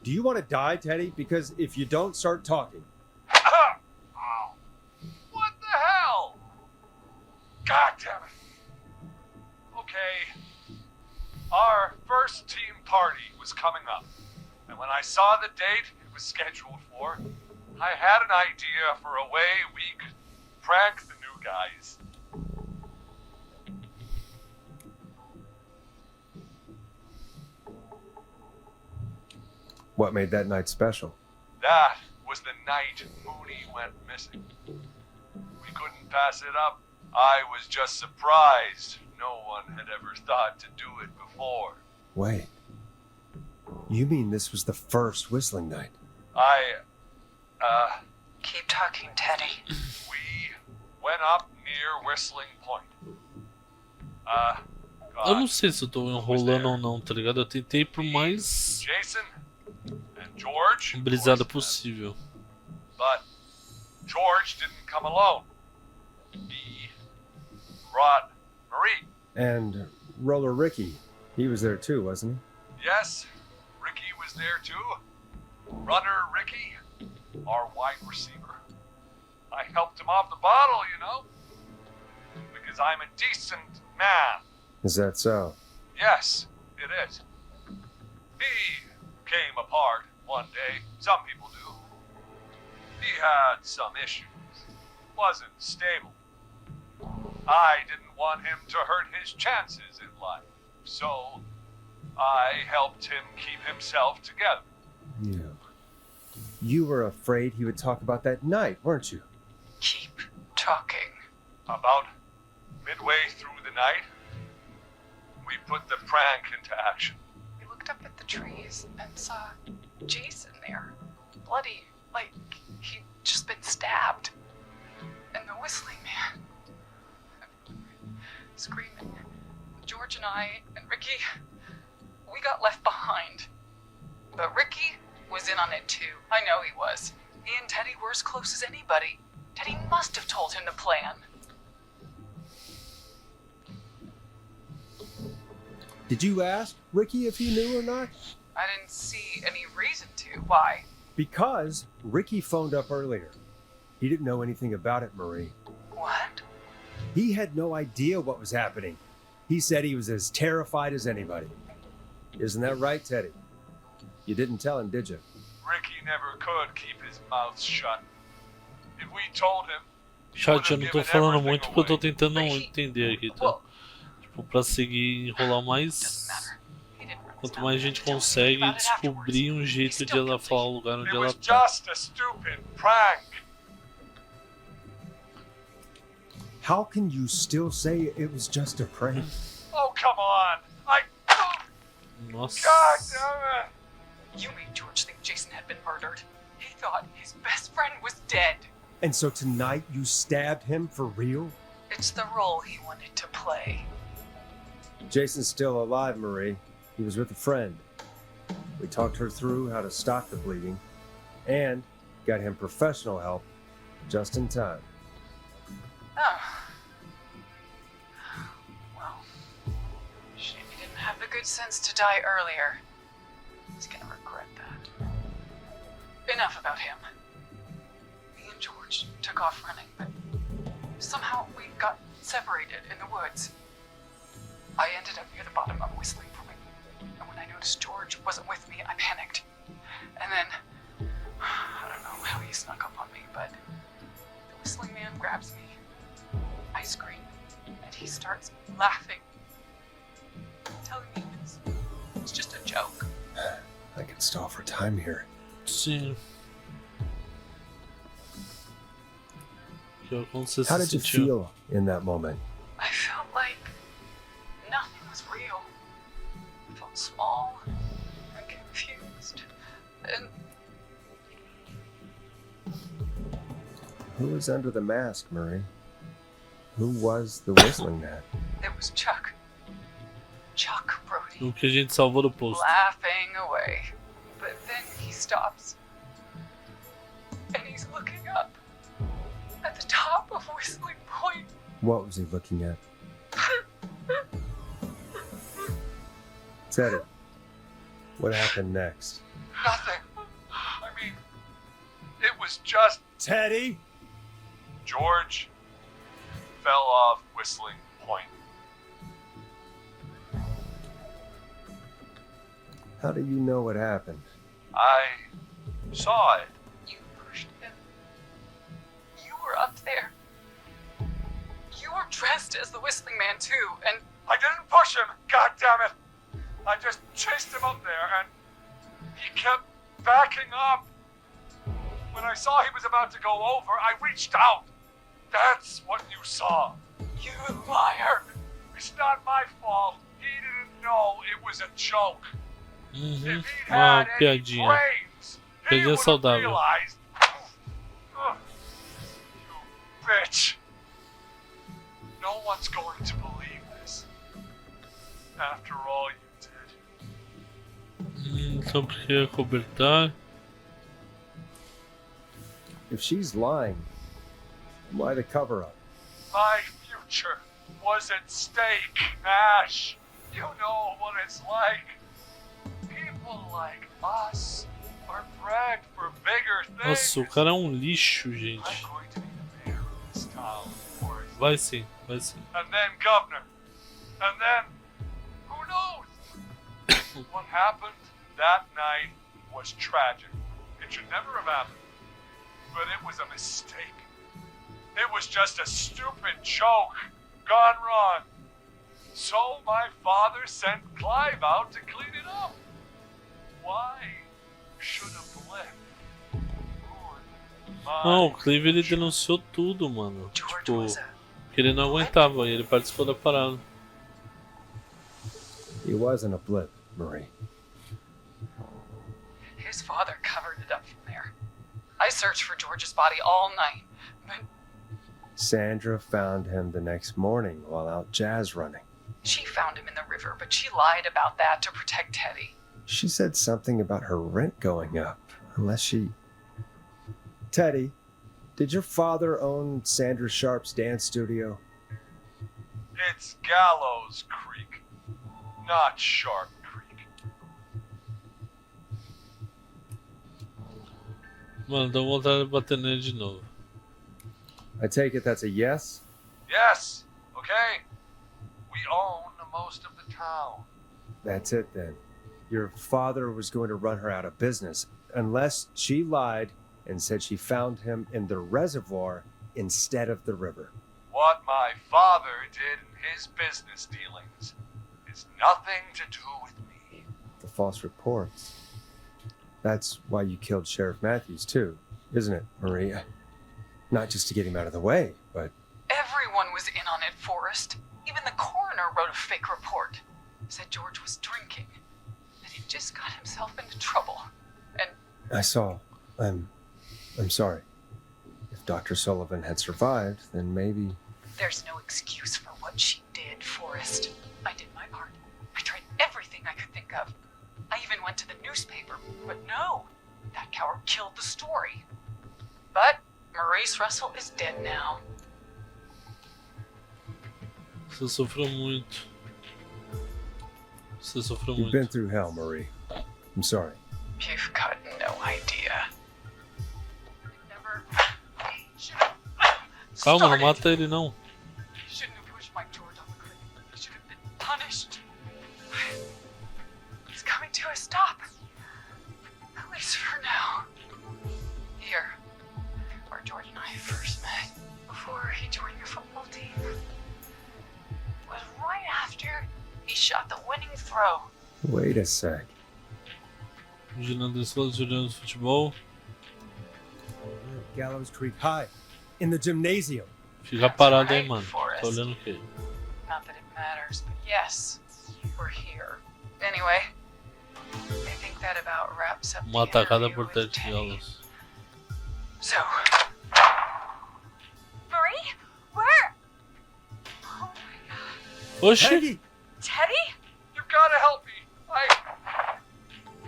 Do you want to die, Teddy? Because if you don't start talking. Oh, what the hell? God damn it. Okay. Our first team party was coming up. And when I saw the date it was scheduled for, I had an idea for a way we could prank the new guys. What made that night special? That was the night Mooney went missing. We couldn't pass it up. I was just surprised no one had ever thought to do it before. Wait. You mean this was the first whistling night? Keep talking, Teddy. We went up near Whistling Point. Eu não sei se eu tô enrolando ou não, tá ligado? Eu tentei ir pro mais Jason and George brisada voiced them. possível. But George didn't come alone. He brought Marie. And Roller Ricky. He was there too, wasn't Yes, Ricky was there too. Runner Ricky, our wide receiver. I helped him off the bottle, you know. Because I'm a decent man. he? Is that so? Yes, it is. He came apart one day. Some people do. He had some issues. Wasn't stable. I didn't want him to hurt his chances in life. So, I helped him keep himself together. You were afraid he would talk about that night, weren't you? Keep talking. About midway through the night, we put the prank into action. We looked up at the trees and saw Jason there, bloody like he'd just been stabbed. And the whistling man, screaming. George and I and Ricky, we got left behind. But Ricky was in on it too. I know he was. He and Teddy were as close as anybody. Teddy must have told him the plan. Did you ask Ricky if he knew or not? I didn't see any reason to. Why? Because Ricky phoned up earlier. He didn't know anything about it, Marie. What? He had no idea what was happening. He said he was as terrified as anybody. Isn't that right, Teddy? You didn't tell him, did you? Ricky never could keep his mouth shut. If we told him, Chat, eu não tô falando muito porque eu tô tentando But he- entender aqui, tá? Well, Tipo, pra seguir enrolar doesn't mais. matter. He didn't Quanto stop mais me gente to tell me consegue about it descobrir um afterwards. jeito He's de still ela guilty. falar o lugar onde it ela was tá. just a stupid prank. How can you still say it was just a prank? Oh, come on. Nossa. God damn it. You made George think Jason had been murdered. He thought his best friend was dead. And so tonight you stabbed him for real? It's the role he wanted to play. Jason's still alive, Marie. He was with a friend. We talked her through how to stop the bleeding and got him professional help just in time. Oh. Well, shame he didn't have the good sense to die earlier. He's gonna regret that. Enough about him. Me and George took off running, but somehow we got separated in the woods. I ended up near the bottom of a whistling point, and when I noticed George wasn't with me, I panicked. And then, I don't know how he snuck up on me, but the whistling man grabs me. I scream, and he starts laughing, telling me it's just a joke. I can stall for time here. Sim. Como você How se did you sentiu? feel in that moment? I felt like nothing was real. I felt small and confused. And Who was under the mask, Marie? Who was the whistling man? it was Chuck. Chuck Brody. O que a gente salvou do posto. Laughing away. But then he stops. And he's looking up at the top of Whistling Point. What was he looking at? Teddy, what happened next? Nothing. I mean, it was just Teddy? George fell off Whistling Point. How do you know what happened? I saw it. You pushed him. You were up there. You were dressed as the Whistling Man too, and I didn't push him. God damn it. I just chased him up there and he kept backing up. When I saw he was about to go over, I reached out. That's what you saw. you liar. It's not my fault. He didn't know it was a joke. Uhum. If he'd Uma had any piadinha. brains, he Piadinha would have saudável. realized. Ugh. You bitch. No one's going to believe this. After all you did. Então por que cobertar? If she's lying, why the cover up? My future was at stake, Ash. You know what it's like. People like us are bred for bigger things. Nossa, o cara é um lixo, I'm gente. going to be the mayor of this town before it's Vai sim, vai sim. and then governor, and then who knows? What happened that night was tragic. It should never have happened, but it was a mistake. It was just a stupid joke gone wrong. So my father sent Clive out to clean it up. Why should a blip ruin my Não, o Clive ele denunciou tudo, mano. George Tipo, was a que ele não aguentava e ele participou da parada. He wasn't a blip, Marie. His father covered it up from there. I searched for George's body all night, but Sandra found him the next morning while out jazz running. she found him in the river, but she lied about that to protect Teddy. She said something about her rent going up, unless she... Teddy, did your father own Sandra Sharp's dance studio? It's Gallows Creek, not Sharp Creek. Mano, dá vontade de bater nele de novo. I take it that's a yes? Yes, okay? We own most of the town. That's it then. Your father was going to run her out of business, unless she lied and said she found him in the reservoir instead of the river. What my father did in his business dealings is nothing to do with me. The false reports. That's why you killed Sheriff Matthews too, isn't it, Maria? Not just to get him out of the way, but... Everyone was in on it, Forrest. Even the coroner wrote a fake report. Said George was drinking. That he just got himself into trouble. And I saw. I'm sorry. If Dr. Sullivan had survived, then maybe... there's no excuse for what she did, Forrest. I did my part. I tried everything I could think of. I even went to the newspaper, but no. That coward killed the story. But Maurice Russell is dead now. Você sofreu muito. Você sofreu You've been muito. through hell, Marie. I'm sorry. You've got no idea. Never. Calma, não mata ele não. Shouldn't have pushed my George off the cliff. He should have been punished. It's coming to a stop. At least for now. Here, where George and I first met, before he joined the football team, was right after he shot the winning throw. Wait a sec. Vigilando a escola, jogando futebol. Gallows Creek High. In the gymnasium. Fica parado aí, mano. Tá olhando o quê? Not that it matters, but yes, we're here. Anyway, I think that about wraps up Uma the atacada interview por with 10 Teddy. galos. So, Marie? Where? Oh my god. Oxi! Peggy! Teddy? You gotta help me.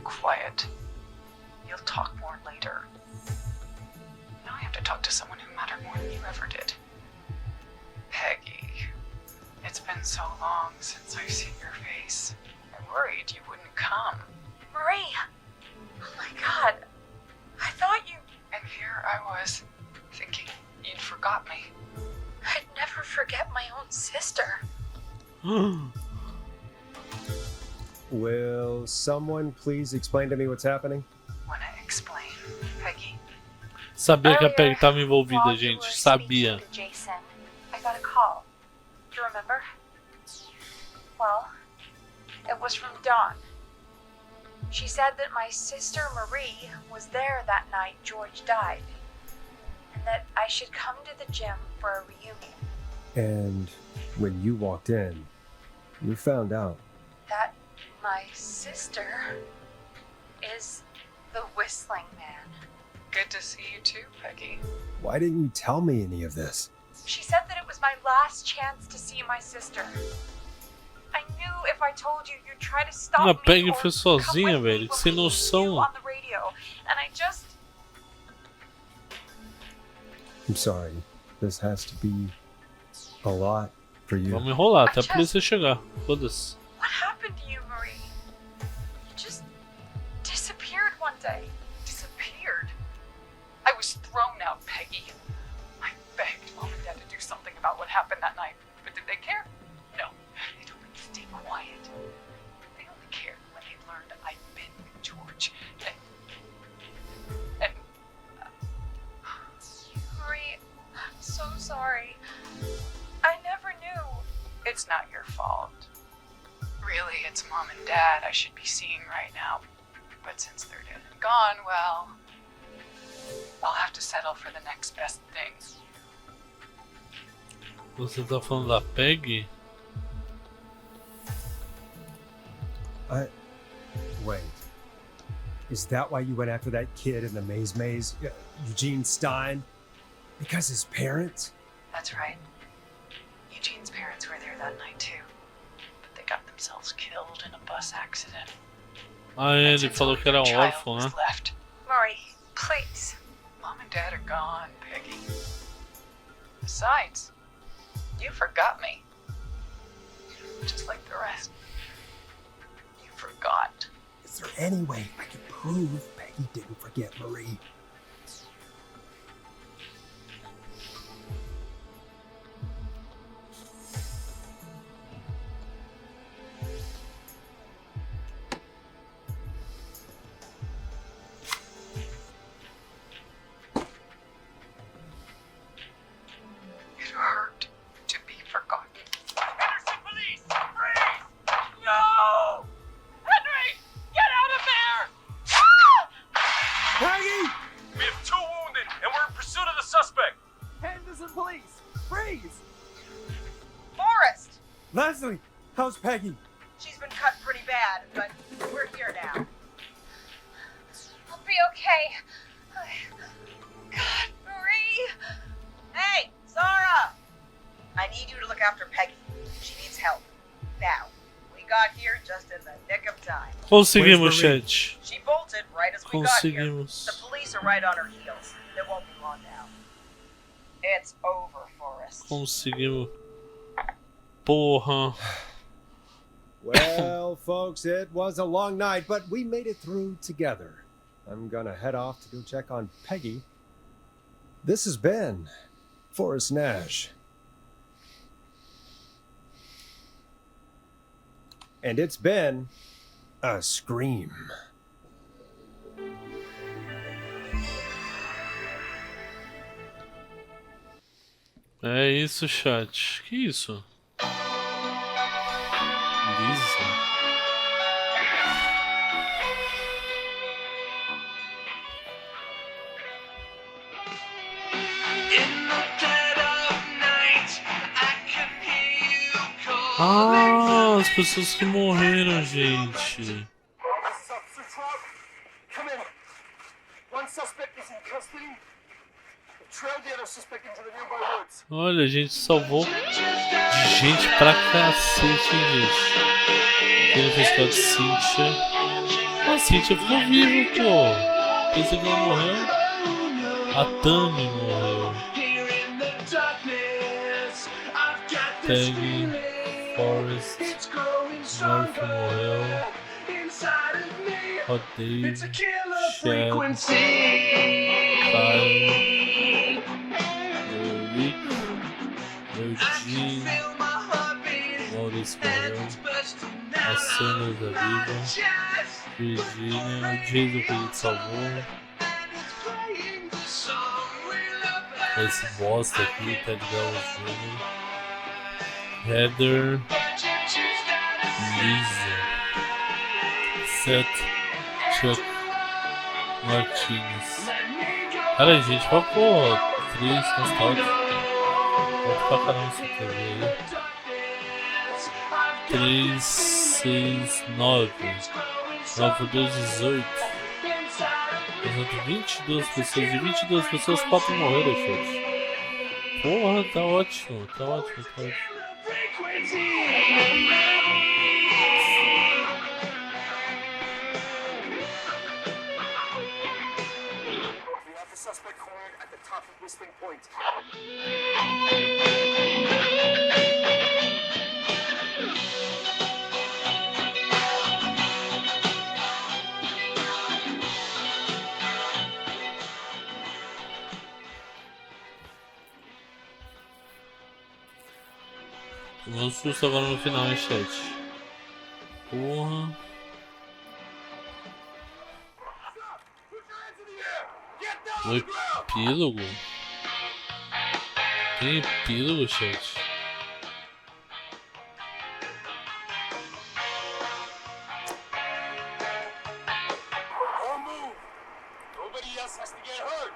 quiet. You'll talk more later. Now I have to talk to someone who mattered more than you ever did. Peggy. It's been so long since I've seen your face. I worried you wouldn't come. Marie! Oh my god. I thought you... And here I was, thinking you'd forgot me. I'd never forget my own sister. Will someone please explain to me what's happening? Wanna explain, Peggy? Sabia que a Earlier, Peg tava envolvida, while you gente. were Sabia. speaking to Jason, I got a call. Do you remember? Well, it was from Dawn. She said that my sister Marie was there that night George died, and that I should come to the gym for a reunion. And when you walked in, you found out. That my sister is the Whistling Man. Good to see you too, Peggy. Why didn't you tell me any of this? She said that it was my last chance to see my sister. I knew if I told you, you'd try to stop A me Peg or foi come sozinha, with me velho. Que when sem we knew noção. on the radio, and I just... I'm sorry. This has to be a lot for you. Vamos enrolar até a polícia chegar. Foda-se. What happened to you, Marie? You just disappeared one day. Disappeared. I was thrown out, Peggy. I begged Mom and Dad to do something about what happened that night, but did they care? No. They told me to stay quiet. They only cared when they learned I'd been with George. And Marie, I'm so sorry. I never knew. it's not your fault. Really, it's Mom and Dad I should be seeing right now. But since they're dead and gone, well, I'll have to settle for the next best thing. Você tá falando da Peg? Wait. Is that why you went after that kid in the maze? Eugene Stein? Because his parents? That's right. Eugene's parents were there that night too. But they got themselves killed in a bus accident. Ah, é, ele falou que era órfão, né? Left. Maury, please. Mom and Dad are gone, Peggy. Besides, you forgot me. Just like the rest. You forgot. Is there any way I can prove Peggy didn't forget Marie? It hurt to be forgotten. Henderson police! Freeze! No! Henry! Get out of there! Peggy! We have 2 wounded, and we're in pursuit of the suspect. Henderson police! Freeze! Forrest! Leslie, how's Peggy? She's been cut pretty bad, but we're here now. I'll be okay. God, Marie. Hey, Zara! I need you to look after Peggy. She needs help. Now, we got here just in the nick of time. Conseguimos, Where's Marie? chat. She bolted right as we got here. Conseguimos. The police are right on her heels. It won't be long now. It's over, Forrest. Conseguimos. Porra. Well, folks, it was a long night, but we made it through together. I'm gonna head off to go check on Peggy. This has been Forrest Nash. And it's been a scream. É isso, chat. Que isso? Lisa. Ah, as pessoas que morreram, gente. This is Officer Trout. Come in. One suspect is in custody. Trail the other suspect into the nearby woods. Olha, a gente salvou de gente pra cacete, hein, gente. Quem fez com a Cynthia? A Cynthia ficou viva, pô. Pensei que ela morreu. A Tammy morreu. Peggy, Forrest, Murphy morreu. Hot Dave, Chad, Kyle, Rick, Eugene, Maurice morreu. A Sandra da Viva, Virginia, o Jason que a gente salvou. Esse bosta aqui, Ted Gallas Jr. Heather, Lisa, Seth, Chuck, Martinez. Cara, gente, qual pô? 3 nostálgicos. Pode pra caramba essa TV aí. 3, 6, 9. 9 por 2, 18. Portanto, 22 pessoas. De 22 pessoas, 4 morreram, gente. Porra, tá ótimo, tá ótimo, tá ótimo. We have the suspect cornered at the top of Whistling Point. Um susto agora no final, hein, chat. Porra. O epílogo? Tem epílogo, chat? Don't move. Nobody else has to get hurt.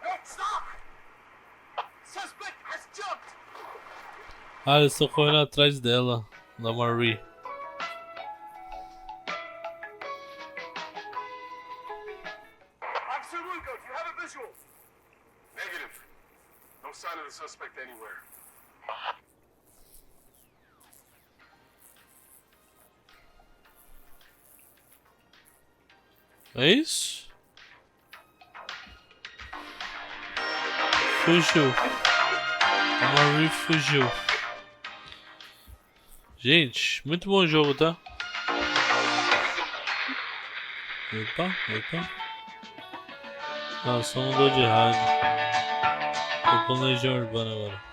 No, stop! Ah, eles estão correndo atrás dela, da Marie. Officer Lugo, do you have a visual? Negative. No sign of the suspect anywhere. É isso? Fugiu. A Marie fugiu. Gente, muito bom jogo, tá? Opa. Ah, só mudou de rádio. Tô com Legião Urbana agora.